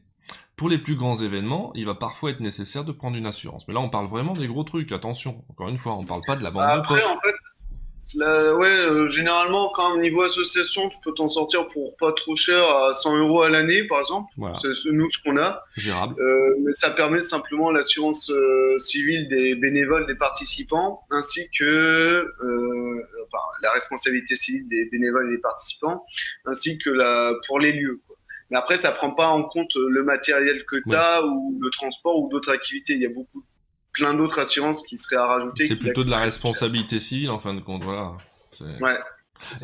Pour les plus grands événements, il va parfois être nécessaire de prendre une assurance. Mais là, on parle vraiment des gros trucs, attention. Encore une fois, on parle pas de la bande de potes.
Après, en fait, généralement, quand au niveau association, tu peux t'en sortir pour pas trop cher à 100 € à l'année, par exemple.
Voilà.
C'est nous ce qu'on a.
Gérable.
Mais ça permet simplement l'assurance civile des bénévoles, des participants, ainsi que la responsabilité civile des bénévoles et des participants, ainsi que pour les lieux. Quoi. Mais après, ça prend pas en compte le matériel que tu as ou le transport ou d'autres activités. Il y a plein d'autres assurances qui seraient à rajouter.
C'est plutôt de la responsabilité civile, en fin de compte, voilà.
Ouais.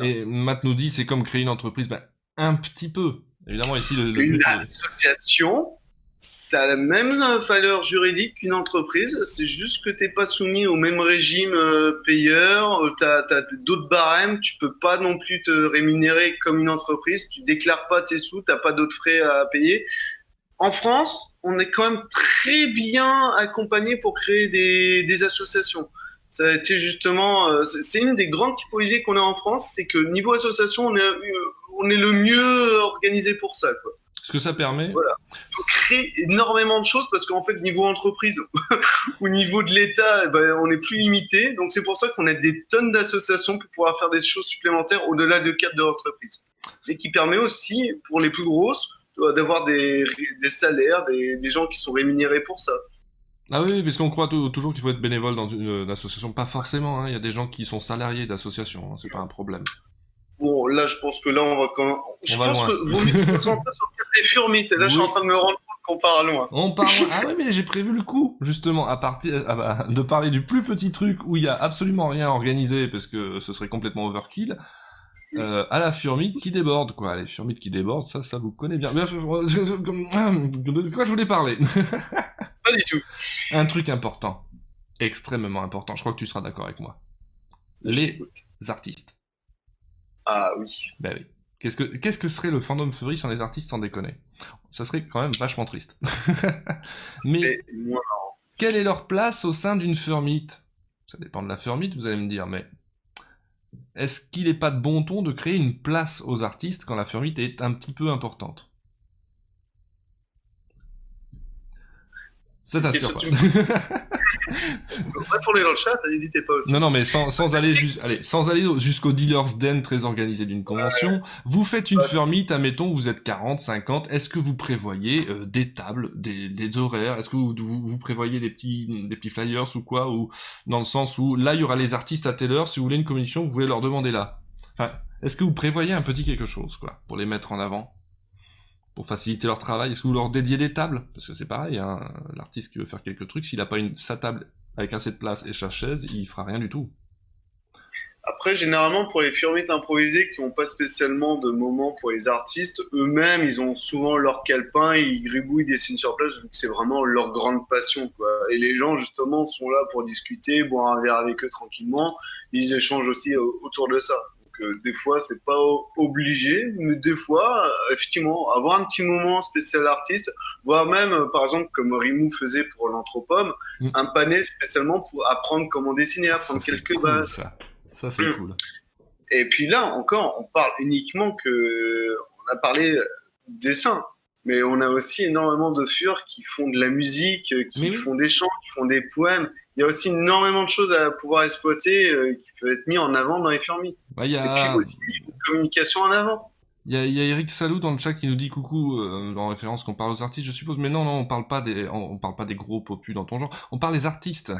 Et Matt nous dit, c'est comme créer une entreprise, un petit peu. Évidemment, ici,
une association, ça a la même valeur juridique qu'une entreprise, c'est juste que t'es pas soumis au même régime payeur, t'as d'autres barèmes, tu peux pas non plus te rémunérer comme une entreprise, tu déclares pas tes sous, t'as pas d'autres frais à payer. En France, on est quand même très bien accompagné pour créer des associations. Ça a été justement, c'est une des grandes typologies qu'on a en France, c'est que niveau association, on est le mieux organisé pour ça, quoi.
Ce que ça permet,
Voilà. Il faut créer énormément de choses parce qu'en fait, niveau entreprise au niveau de l'État, on n'est plus limité. Donc, c'est pour ça qu'on a des tonnes d'associations pour pouvoir faire des choses supplémentaires au-delà de cadre de l'entreprise. Et qui permet aussi, pour les plus grosses, d'avoir des salaires, des gens qui sont rémunérés pour ça.
ah oui, parce qu'on croit toujours qu'il faut être bénévole dans une association. Pas forcément, hein. Il y a des gens qui sont salariés d'associations, hein. C'est pas un problème.
Bon, là, je pense que là, on va quand même. Je
On va
pense
loin.
que vaut mieux se concentrer sur le cadre des furmites. Et là, je suis
Oui.
en train de me rendre compte qu'on part loin.
On parle. Ah ouais, mais j'ai prévu le coup, justement, de parler du plus petit truc où il y a absolument rien à organiser parce que ce serait complètement overkill. À la furmite qui déborde, quoi. Les furmites qui débordent, ça vous connaissez bien. De quoi je voulais parler?
Pas du tout.
Un truc important. Extrêmement important. Je crois que tu seras d'accord avec moi. Les artistes.
Ah oui.
Ben oui. Qu'est-ce que serait le fandom furry sans les artistes, sans déconner? Ça serait quand même vachement triste. Mais
C'est moins.
quelle est leur place au sein d'une furmite? Ça dépend de la furmite, vous allez me dire, mais est-ce qu'il n'est pas de bon ton de créer une place aux artistes quand la furmite est un petit peu importante? Ça t'assure pas.
Retournez dans le chat, n'hésitez pas aussi.
Non, mais sans aller jusqu'au dealer's den très organisé d'une convention, vous faites une furmite, admettons, vous êtes 40, 50, est-ce que vous prévoyez des tables, des horaires, est-ce que vous prévoyez des petits flyers ou quoi, ou dans le sens où là il y aura les artistes à telle heure, si vous voulez une communication, vous pouvez leur demander là. Enfin, est-ce que vous prévoyez un petit quelque chose, quoi, pour les mettre en avant? Pour faciliter leur travail, est-ce que vous leur dédiez des tables? Parce que c'est pareil, hein, l'artiste qui veut faire quelques trucs, s'il n'a pas sa table avec assez de place et sa chaise, il fera rien du tout.
Après, généralement, pour les furmites improvisées qui n'ont pas spécialement de moment pour les artistes, eux-mêmes, ils ont souvent leur calepin, ils gribouillent, dessinent sur place, vu que c'est vraiment leur grande passion, quoi. Et les gens, justement, sont là pour discuter, boire un verre avec eux tranquillement. Ils échangent aussi autour de ça. Des fois, c'est pas obligé, mais des fois, effectivement, avoir un petit moment spécial artiste, voire même, par exemple, comme Rimou faisait pour l'Anthropome, un panel spécialement pour apprendre comment dessiner, apprendre quelques bases.
Ça c'est cool.
Et puis là, encore, on parle uniquement on a parlé dessin, mais on a aussi énormément de furs qui font de la musique, qui font des chants, qui font des poèmes. Il y a aussi énormément de choses à pouvoir exploiter qui peuvent être mis en avant dans les furmites.
Ouais,
Et puis aussi une communication en avant.
Il y a Eric Salou dans le chat qui nous dit coucou en référence qu'on parle aux artistes, je suppose. Mais non, on parle pas des gros popus dans ton genre. On parle des artistes.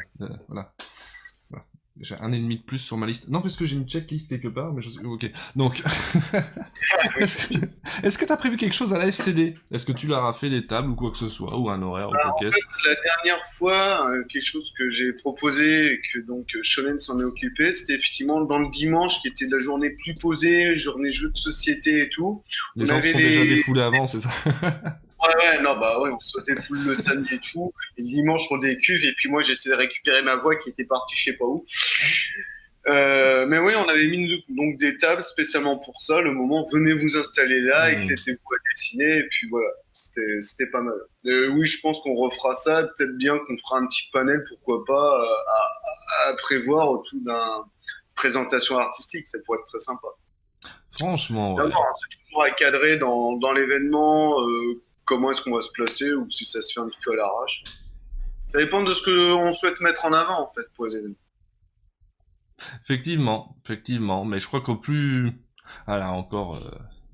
Voilà. J'ai un ennemi de plus sur ma liste. Non, parce que j'ai une checklist quelque part, mais ok. Donc, est-ce que t'as prévu quelque chose à la FCD? Est-ce que tu leur as fait des tables ou quoi que ce soit, ou un horaire ou
en fait, la dernière fois, quelque chose que j'ai proposé et que donc Shonen s'en est occupé, c'était effectivement dans le dimanche, qui était la journée plus posée, journée jeux de société et tout.
Les gens se sont déjà défoulés avant, c'est ça?
Ouais, on se défoule le samedi et tout. Et le dimanche, on décuve. Et puis moi, j'essaie de récupérer ma voix qui était partie je sais pas où. Mais oui, on avait mis donc des tables spécialement pour ça. Le moment, venez vous installer là, éclatez-vous à dessiner. Et puis voilà, c'était pas mal. Oui, je pense qu'on refera ça. Peut-être bien qu'on fera un petit panel, pourquoi pas, à prévoir autour d'une présentation artistique. Ça pourrait être très sympa.
Franchement, ouais.
C'est toujours à cadrer dans l'événement. Comment est-ce qu'on va se placer ou si ça se fait un petit peu à l'arrache. Ça dépend de ce qu'on souhaite mettre en avant, en fait, pour les événements.
Effectivement, mais je crois qu'au plus... Voilà, encore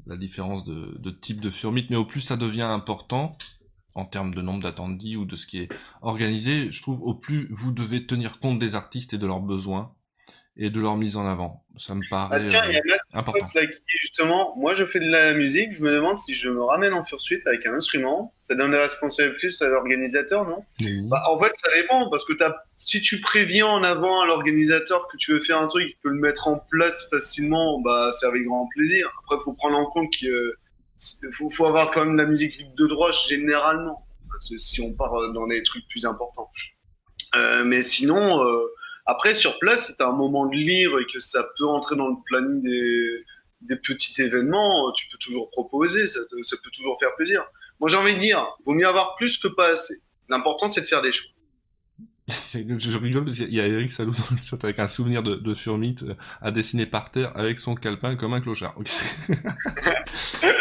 la différence de type de furmite, mais au plus ça devient important, en termes de nombre d'attendis ou de ce qui est organisé, je trouve au plus vous devez tenir compte des artistes et de leurs besoins, et de leur mise en avant. Ça me paraît
tiens, il y a
important.
Là qui dit justement, moi je fais de la musique, je me demande si je me ramène en fursuite avec un instrument, ça donne des responsabilités plus à l'organisateur, non? En fait, ça dépend, parce que si tu préviens en avant à l'organisateur que tu veux faire un truc, il peut le mettre en place facilement, c'est avec grand plaisir. Après, il faut prendre en compte qu'il faut avoir quand même de la musique libre de droit généralement, si on part dans des trucs plus importants. Mais sinon... Après, sur place, si tu as un moment de libre et que ça peut entrer dans le planning des petits événements, tu peux toujours proposer, ça peut toujours faire plaisir. Moi, j'ai envie de dire, vaut mieux avoir plus que pas assez. L'important, c'est de faire des choix.
Je rigole parce qu'il y a Eric Salou dans le chat avec un souvenir de Furmite à dessiner par terre avec son calepin comme un clochard. Ok.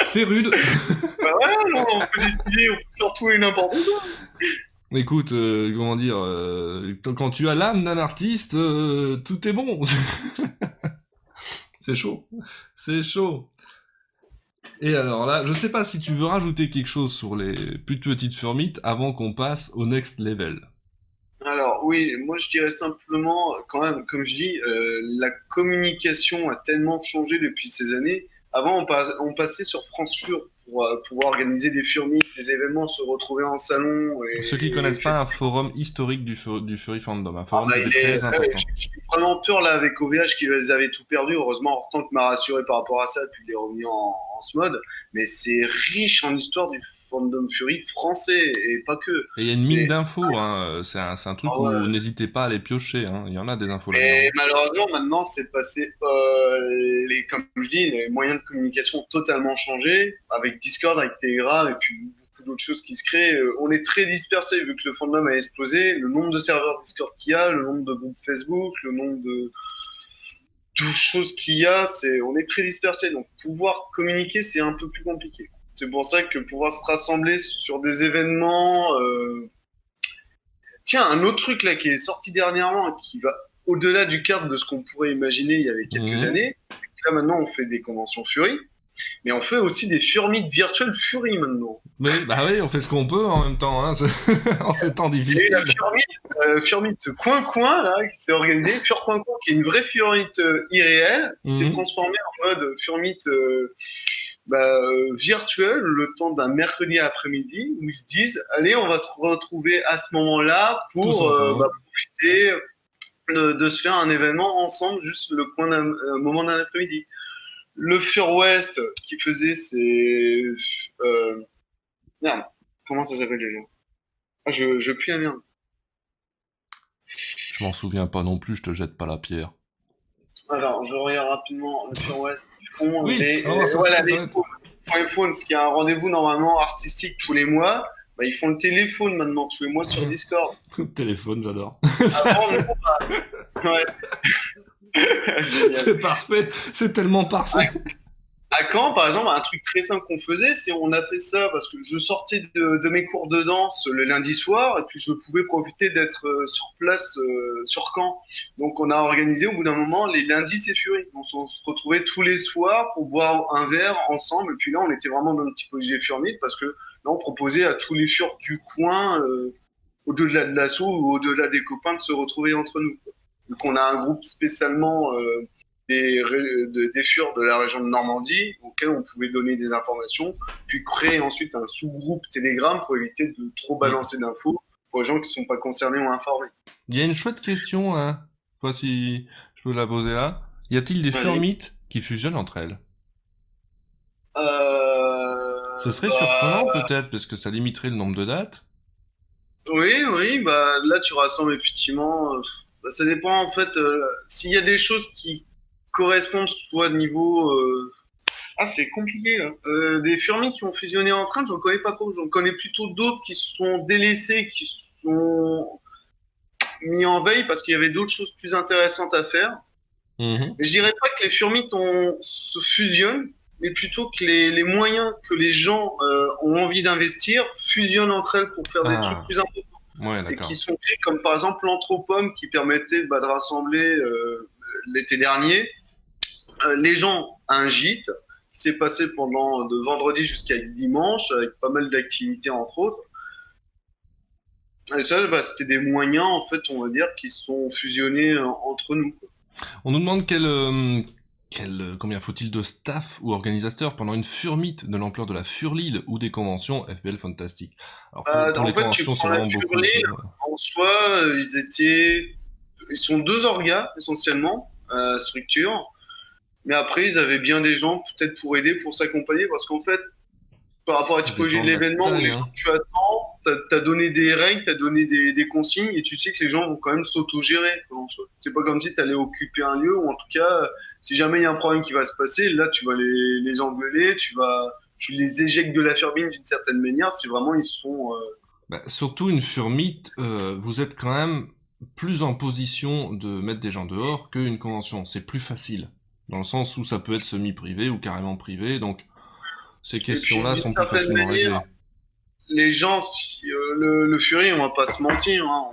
C'est rude.
Bah ouais, non, on peut décider, on peut faire tout et n'importe quoi.
Écoute, comment dire, quand tu as l'âme d'un artiste, tout est bon. C'est chaud. C'est chaud. Et alors là, je sais pas si tu veux rajouter quelque chose sur les plus petites Furmites avant qu'on passe au next level.
Alors oui, moi je dirais simplement, quand même, comme je dis, la communication a tellement changé depuis ces années. Avant, on passait sur France Fur pour pouvoir organiser des furmis, des événements, se retrouver en salon
Pour ceux qui
et
connaissent pas, un
fêter.
forum historique du Furry Fandom, un
Ah
forum
bah,
qui était très important.
j'ai vraiment peur là avec OVH qui les avait tout perdu. Heureusement, Hortense m'a rassuré par rapport à ça, puis il est revenu en ce mode. Mais c'est riche en histoire du fandom Fury français et pas que.
Et il y a une mine
C'est
d'infos, hein, c'est un truc
ah
où
ouais.
n'hésitez pas à les piocher, hein, il y en a des infos
Et
là-dedans.
malheureusement, maintenant, c'est passé. Comme je dis, les moyens de communication ont totalement changé avec Discord, avec Telegram et puis beaucoup d'autres choses qui se créent. On est très dispersé vu que le fandom a explosé. Le nombre de serveurs Discord qu'il y a, le nombre de groupes Facebook, le nombre de choses qu'il y a, on est très dispersé. Donc pouvoir communiquer, c'est un peu plus compliqué. C'est pour ça que pouvoir se rassembler sur des événements. Tiens, un autre truc là qui est sorti dernièrement, qui va au-delà du cadre de ce qu'on pourrait imaginer il y avait quelques
Mhm.
années. Là maintenant, on fait des conventions Fury, mais on fait aussi des Furmeet virtuelles Fury maintenant.
Oui, bah oui, on fait ce qu'on peut en même temps, hein, en ces temps
Et la
difficiles.
Furmeet Coin Coin là, qui s'est organisée, Fur Coin Coin, qui est une vraie Furmeet irréelle, qui s'est
Mhm.
transformée en mode Furmeet virtuel le temps d'un mercredi après-midi où ils se disent allez, on va se retrouver à ce moment-là
Tous
pour
ensemble.
profiter de se faire un événement ensemble, juste le coin d'un moment d'un après-midi. Le Fur West qui faisait ses. Merde, comment ça s'appelle déjà? Ah, je pue la merde.
Je m'en souviens pas non plus, je te jette pas la pierre.
Alors, je regarde rapidement le Fur West. Ils font
Oui, on va voir ça sur
voilà,
internet.
les phones, ce qui a un rendez-vous normalement artistique tous les mois. Bah, ils font le téléphone maintenant tous les mois sur Discord.
Téléphone, j'adore.
Avant, non, ouais. Génial.
C'est parfait, c'est tellement parfait.
À Caen, par exemple, un truc très simple qu'on faisait, c'est on a fait ça parce que je sortais de mes cours de danse le lundi soir et puis je pouvais profiter d'être sur place sur Caen. Donc on a organisé au bout d'un moment les lundis c'est Fury. On se retrouvait tous les soirs pour boire un verre ensemble et puis là on était vraiment dans une typologie Furmite parce que là on proposait à tous les furs du coin, au-delà de l'assaut ou au-delà des copains de se retrouver entre nous. Donc on a un groupe spécialement des furs de la région de Normandie auxquels on pouvait donner des informations, puis créer ensuite un sous-groupe Telegram pour éviter de trop
Hmm.
balancer d'infos pour les gens qui ne sont pas concernés ou informés.
Il y a une chouette question, hein. Je sais pas si je peux la poser là. Y a-t-il des
Allez.
Furmites qui fusionnent entre elles? Ce serait surprenant
Bah,
peut-être, parce que ça limiterait le nombre de dates.
oui, oui, bah là tu rassembles effectivement. Bah, ça dépend en fait s'il y a des choses qui correspondent soit de niveau. Ah, c'est compliqué là. Des Furmies qui ont fusionné entre elles, j'en connais pas trop. J'en connais plutôt d'autres qui sont délaissés, qui sont mis en veille parce qu'il y avait d'autres choses plus intéressantes à faire.
Mhm.
Mais je dirais pas que les Furmites se fusionnent, mais plutôt que les moyens que les gens ont envie d'investir fusionnent entre elles pour faire des trucs
Ah,
plus importants.
ouais,
Et qui
d'accord.
sont créés comme par exemple l'Anthropome qui permettait de rassembler l'été dernier les gens à un gîte qui s'est passé pendant de vendredi jusqu'à dimanche avec pas mal d'activités entre autres. Et ça, bah, c'était des moyens en fait, on va dire, qui sont fusionnés entre nous.
On nous demande combien faut-il de staff ou organisateurs pendant une Furmite de l'ampleur de la Furlille ou des conventions FBL Fantastique. Alors pour
En
les
fait, tu
conventions, c'est
prends la
vraiment beaucoup.
Furley, en soi, ils sont deux orgas essentiellement, structure. Mais après, ils avaient bien des gens peut-être pour aider, pour s'accompagner, parce qu'en fait, par rapport à la
Ça
typologie
dépend
de
de la
l'événement, où
taille,
les gens
hein.
que tu attends, t'as donné des règles, t'as donné des consignes, et tu sais que les gens vont quand même s'auto-gérer. C'est pas comme si t'allais occuper un lieu, ou en tout cas, si jamais il y a un problème qui va se passer, là, tu vas les engueuler, tu les éjectes de la turbine d'une certaine manière, si vraiment ils sont...
Bah, surtout une Furmite, vous êtes quand même plus en position de mettre des gens dehors qu'une convention. C'est plus facile. Dans le sens où ça peut être semi-privé ou carrément privé, donc ces
Et puis,
questions-là
d'une
sont plus
certaine
facilement
manière,
réglées.
les gens, le Fury, on va pas se mentir, hein,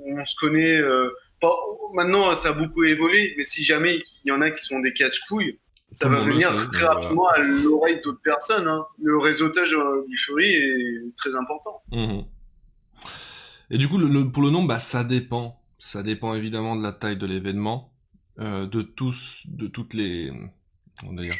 on se connaît. Pas, maintenant, ça a beaucoup évolué, mais si jamais il y en a qui sont des casse-couilles, ça
Tout le
va
monde le
venir
sait,
très
donc voilà.
rapidement à l'oreille d'autres personnes. Hein. Le réseautage du Fury est très important.
Mhm. Et du coup, pour le nombre, bah, ça dépend. Ça dépend évidemment de la taille de l'événement, de toutes les, on va dire,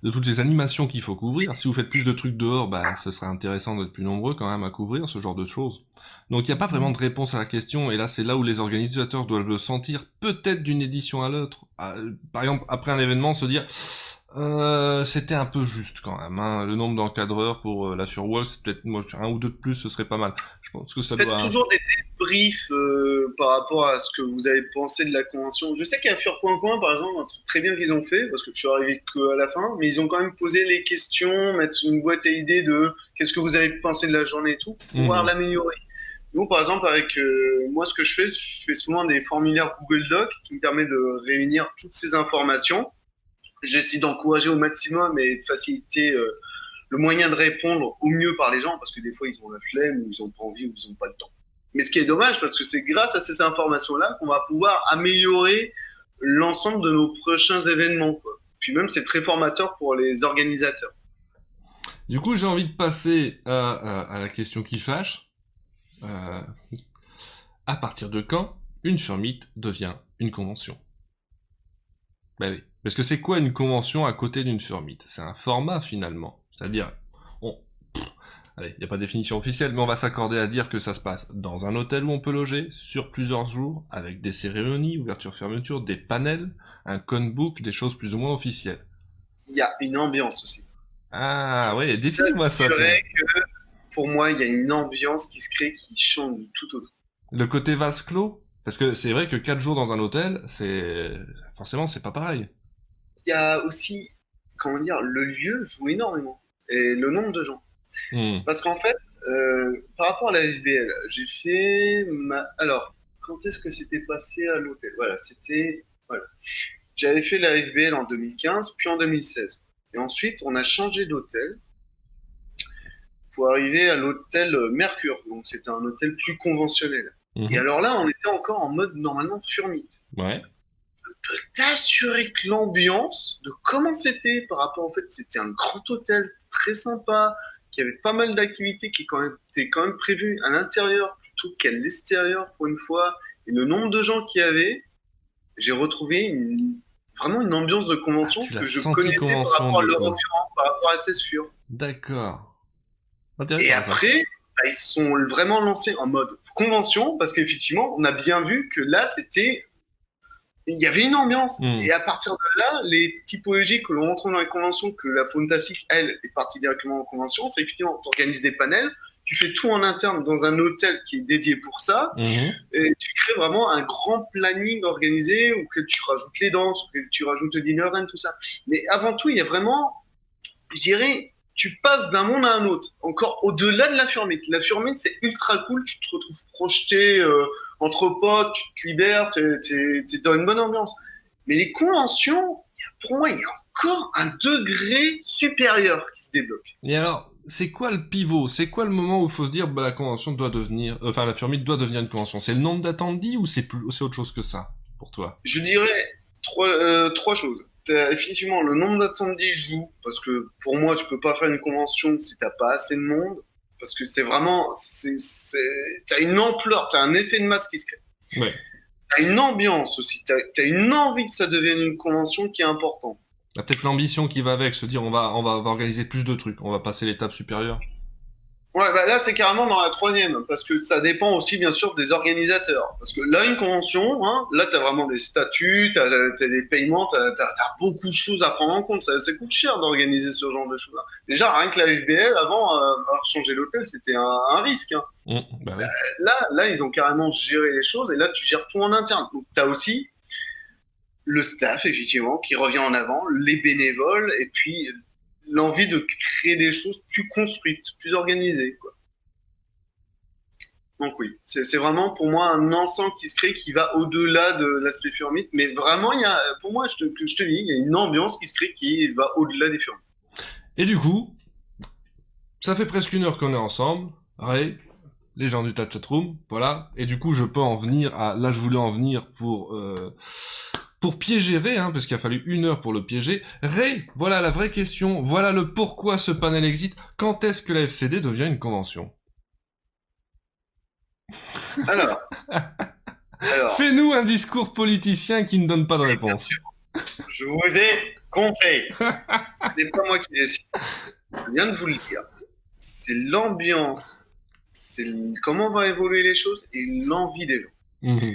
de toutes les animations qu'il faut couvrir. Si vous faites plus de trucs dehors, bah, ce serait intéressant d'être plus nombreux quand même à couvrir ce genre de choses. Donc il n'y a pas vraiment de réponse à la question, et là c'est là où les organisateurs doivent le sentir, peut-être d'une édition à l'autre. Par exemple, après un événement, se dire, c'était un peu juste quand même. Hein. Le nombre d'encadreurs pour la Furwall, c'est peut-être moi, un ou deux de plus, ce serait pas mal. Je pense que ça
Faites
doit.
toujours des débriefs par rapport à ce que vous avez pensé de la convention. Je sais qu'à Fur.coin, par exemple, un truc très bien qu'ils ont fait, parce que je suis arrivé qu'à la fin, mais ils ont quand même posé les questions, mettre une boîte à idées de qu'est-ce que vous avez pensé de la journée et tout, pour pouvoir
Mhm.
l'améliorer. Nous, par exemple, avec moi, ce que je fais souvent des formulaires Google Doc qui me permet de réunir toutes ces informations. J'essaie d'encourager au maximum et de faciliter le moyen de répondre au mieux par les gens, parce que des fois, ils ont la flemme, ou ils n'ont pas envie, ou ils n'ont pas le temps. Mais ce qui est dommage, parce que c'est grâce à ces informations-là qu'on va pouvoir améliorer l'ensemble de nos prochains événements. Quoi. Puis même, c'est très formateur pour les organisateurs.
Du coup, j'ai envie de passer à la question qui fâche. Euh, à partir de quand une Furmit devient une convention? Bah oui. Parce que c'est quoi une convention à côté d'une Furmit? C'est un format finalement. C'est-à-dire, on... allez, il n'y a pas de définition officielle, mais on va s'accorder à dire que ça se passe dans un hôtel où on peut loger, sur plusieurs jours, avec des cérémonies, ouverture-fermeture, des panels, un conbook, des choses plus ou moins officielles.
Il y a une ambiance aussi. Il
Ah
faut
ouais, définis-moi ça, tiens.
s'assurer que, pour moi, il y a une ambiance qui se crée, qui change du tout au tout.
Le côté vase clos? Parce que c'est vrai que 4 jours dans un hôtel, c'est... Forcément, c'est pas pareil.
Il y a aussi, comment dire, le lieu joue énormément. Et le nombre de gens.
Hmm.
Parce qu'en fait, par rapport à la FBL, j'ai fait ma... Alors, quand est-ce que c'était passé à l'hôtel? Voilà, c'était... Voilà. J'avais fait la FBL en 2015, puis en 2016. Et ensuite, on a changé d'hôtel pour arriver à l'hôtel Mercure. Donc, c'était un hôtel plus conventionnel. Et
Mhm.
alors là, on était encore en mode normalement Furmit.
Ouais.
T'assurer que l'ambiance de comment c'était par rapport au fait que c'était un grand hôtel très sympa, qui avait pas mal d'activités qui quand même, étaient quand même prévues à l'intérieur plutôt qu'à l'extérieur pour une fois, et le nombre de gens qu'il y avait, j'ai retrouvé vraiment une ambiance de
Ah,
convention
tu l'as
que je
senti
connaissais par
convention
rapport à
du coup.
l'Eurofurence, par rapport à Cesfure.
D'accord.
Et
Intéressant ça.
après, bah, ils sont vraiment lancés en mode convention parce qu'effectivement, on a bien vu que là, c'était il y avait une ambiance.
Hmm.
Et à partir de là, les typologies que l'on rentre dans les conventions, que la Fantastique, elle, est partie directement en convention, c'est effectivement, tu organises des panels, tu fais tout en interne dans un hôtel qui est dédié pour ça,
Mhm.
et tu crées vraiment un grand planning organisé où que tu rajoutes les danses, où que tu rajoutes le dinner and tout ça. Mais avant tout, il y a vraiment, je dirais, tu passes d'un monde à un autre, encore au-delà de la Furmite. La Furmite, c'est ultra cool, tu te retrouves projeté entre potes, tu te libères, t'es dans une bonne ambiance. Mais les conventions, pour moi, il y a encore un degré supérieur qui se débloque.
Et alors, c'est quoi le pivot? C'est quoi le moment où il faut se dire, bah, la convention doit devenir, enfin, la Furmite doit devenir une convention? C'est le nombre d'attendis ou c'est autre chose que ça, pour toi?
Je dirais trois choses. T'as effectivement le nombre d'attendus joue, parce que pour moi, tu peux pas faire une convention si t'as pas assez de monde, parce que c'est vraiment, t'as une ampleur, t'as un effet de masse qui se crée.
Ouais.
T'as une ambiance aussi, t'as une envie que ça devienne une convention qui est importante.
Il y a peut-être l'ambition qui va avec, se dire, on va organiser plus de trucs, on va passer l'étape supérieure.
Ouais, bah là, c'est carrément dans la troisième, parce que ça dépend aussi, bien sûr, des organisateurs. Parce que là, une convention, hein, là, t'as vraiment des statuts, t'as des paiements, t'as beaucoup de choses à prendre en compte. Ça coûte cher d'organiser ce genre de choses-là. Déjà, rien que la FBL, avant, avoir changé l'hôtel, c'était un risque. Hein.
Bah oui.
Là, ils ont carrément géré les choses, et là, tu gères tout en interne. Donc, t'as aussi le staff, effectivement, qui revient en avant, les bénévoles, et puis l'envie de créer des choses plus construites, plus organisées, quoi. Donc oui, c'est vraiment pour moi un ensemble qui se crée qui va au-delà de l'aspect Furmite. Mais vraiment, pour moi, je te dis, il y a une ambiance qui se crée qui va au-delà des Furmites.
Et du coup, ça fait presque 1 heure qu'on est ensemble. Ray, les gens du chatroom, voilà. Et du coup, je peux en venir à... Là, je voulais en venir pour piéger Ray, hein, parce qu'il a fallu 1 heure pour le piéger. Ray, voilà la vraie question. Voilà le pourquoi ce panel existe. Quand est-ce que la FCD devient une convention?
Alors,
Fais-nous un discours politicien qui ne donne pas de réponse.
je vous ai compris. Ce n'est pas moi qui décide. Je viens de vous le dire. C'est l'ambiance, comment va évoluer les choses et l'envie des gens.
Mhm.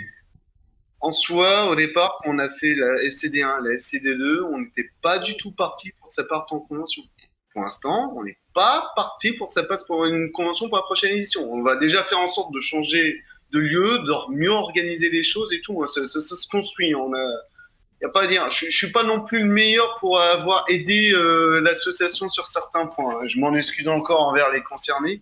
En soi, au départ, quand on a fait la FCD1, la FCD2, on n'était pas du tout parti pour que ça parte en convention. Pour l'instant, on n'est pas parti pour que ça passe pour une convention pour la prochaine édition. On va déjà faire en sorte de changer de lieu, de mieux organiser les choses et tout. Ça se construit. Y a pas à dire. Je suis pas non plus le meilleur pour avoir aidé l'association sur certains points. Je m'en excuse encore envers les concernés.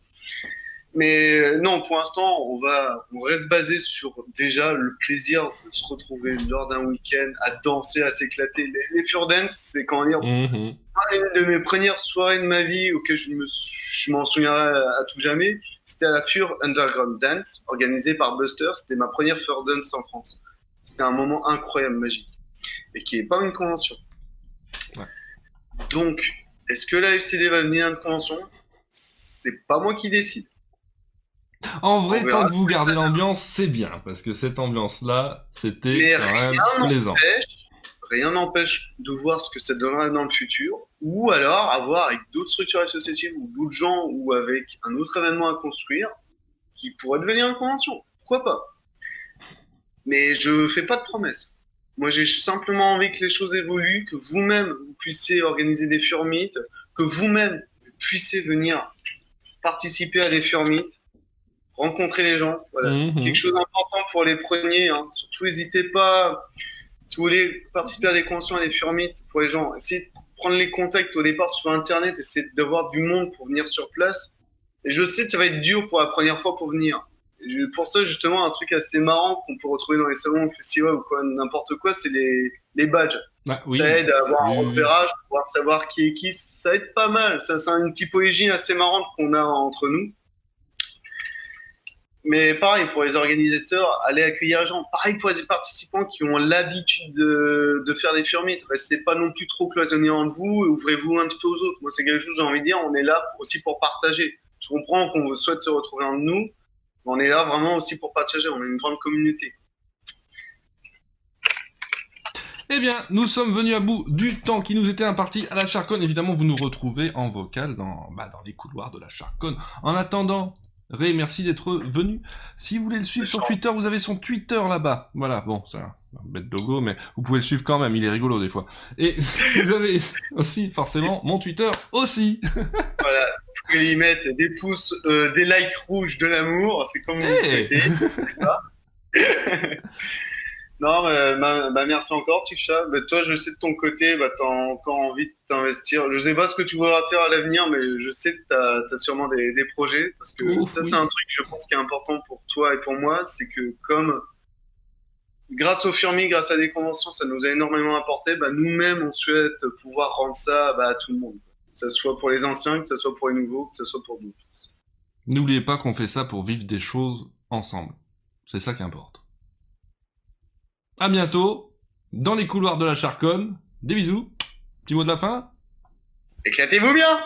Mais non, pour l'instant, on reste basé sur déjà le plaisir de se retrouver lors d'un week-end à danser, à s'éclater. Les Fure Dance, c'est quand dire,
Mhm.
une de mes premières soirées de ma vie auxquelles je m'en souviendrai à tout jamais. C'était à la Fure Underground Dance, organisée par Buster. C'était ma première Fure Dance en France. C'était un moment incroyable, magique, et qui n'est pas une convention.
Ouais.
Donc, est-ce que la FCD va venir à une convention? C'est pas moi qui décide.
En
On
vrai,
verra.
tant que vous gardez l'ambiance, c'est bien, parce que cette ambiance-là, c'était
Mais
quand même plaisant.
rien n'empêche de voir ce que ça donnera dans le futur, ou alors avoir avec d'autres structures associatives ou d'autres gens ou avec un autre événement à construire qui pourrait devenir une convention. Pourquoi pas? Mais je fais pas de promesses. Moi, j'ai simplement envie que les choses évoluent, que vous-même, vous puissiez organiser des Furmites, que vous-même, vous puissiez venir participer à des Furmites, rencontrer les gens. Voilà. Quelque
Mhm.
chose d'important pour les premiers. Hein. Surtout, n'hésitez pas, si vous voulez participer à des conventions, à des Furmites, pour les gens, essayez de prendre les contacts au départ sur Internet, essayez d'avoir du monde pour venir sur place. Et je sais que ça va être dur pour la première fois pour venir. Pour ça, justement, un truc assez marrant qu'on peut retrouver dans les salons, festivals ou quoi, n'importe quoi, c'est les badges.
Ah, oui.
Ça aide à avoir
Oui,
un
oui, oui.
repérage, pour pouvoir savoir qui est qui. Ça aide pas mal. Ça, c'est une typologie assez marrante qu'on a entre nous. Mais pareil, pour les organisateurs, allez accueillir les gens. Pareil pour les participants qui ont l'habitude de faire des Furmites. Restez pas non plus trop cloisonnés entre vous et ouvrez-vous un petit peu aux autres. Moi, c'est quelque chose, j'ai envie de dire, on est là aussi pour partager. Je comprends qu'on souhaite se retrouver entre nous, mais on est là vraiment aussi pour partager. On est une grande communauté.
Eh bien, nous sommes venus à bout du temps qui nous était imparti à la Charconne. Évidemment, vous nous retrouvez en vocal dans les couloirs de la Charconne. En attendant, Ray, merci d'être venu. Si vous voulez le suivre sur Twitter, vous avez son Twitter là-bas. Voilà, bon, c'est un bête dogo, mais vous pouvez le suivre quand même, il est rigolo des fois. Et vous avez aussi, forcément, mon Twitter aussi.
Voilà, vous pouvez y mettre des pouces, des likes rouges de l'amour, c'est comme vous le souhaitez. Non, merci encore, Tisha. Toi, je sais de ton côté, t'as encore envie de t'investir. Je sais pas ce que tu voudras faire à l'avenir, mais je sais que t'as sûrement des projets. Parce que ça,
oui.
c'est un truc, je pense, qui est important pour toi et pour moi. C'est que comme, grâce au Furmi, grâce à des conventions, ça nous a énormément apporté, nous-mêmes, on souhaite pouvoir rendre ça à tout le monde. Que ce soit pour les anciens, que ce soit pour les nouveaux, que ce soit pour nous tous.
N'oubliez pas qu'on fait ça pour vivre des choses ensemble. C'est ça qui importe. À bientôt, dans les couloirs de la Charconne. Des bisous. Petit mot de la fin?
Éclatez-vous bien!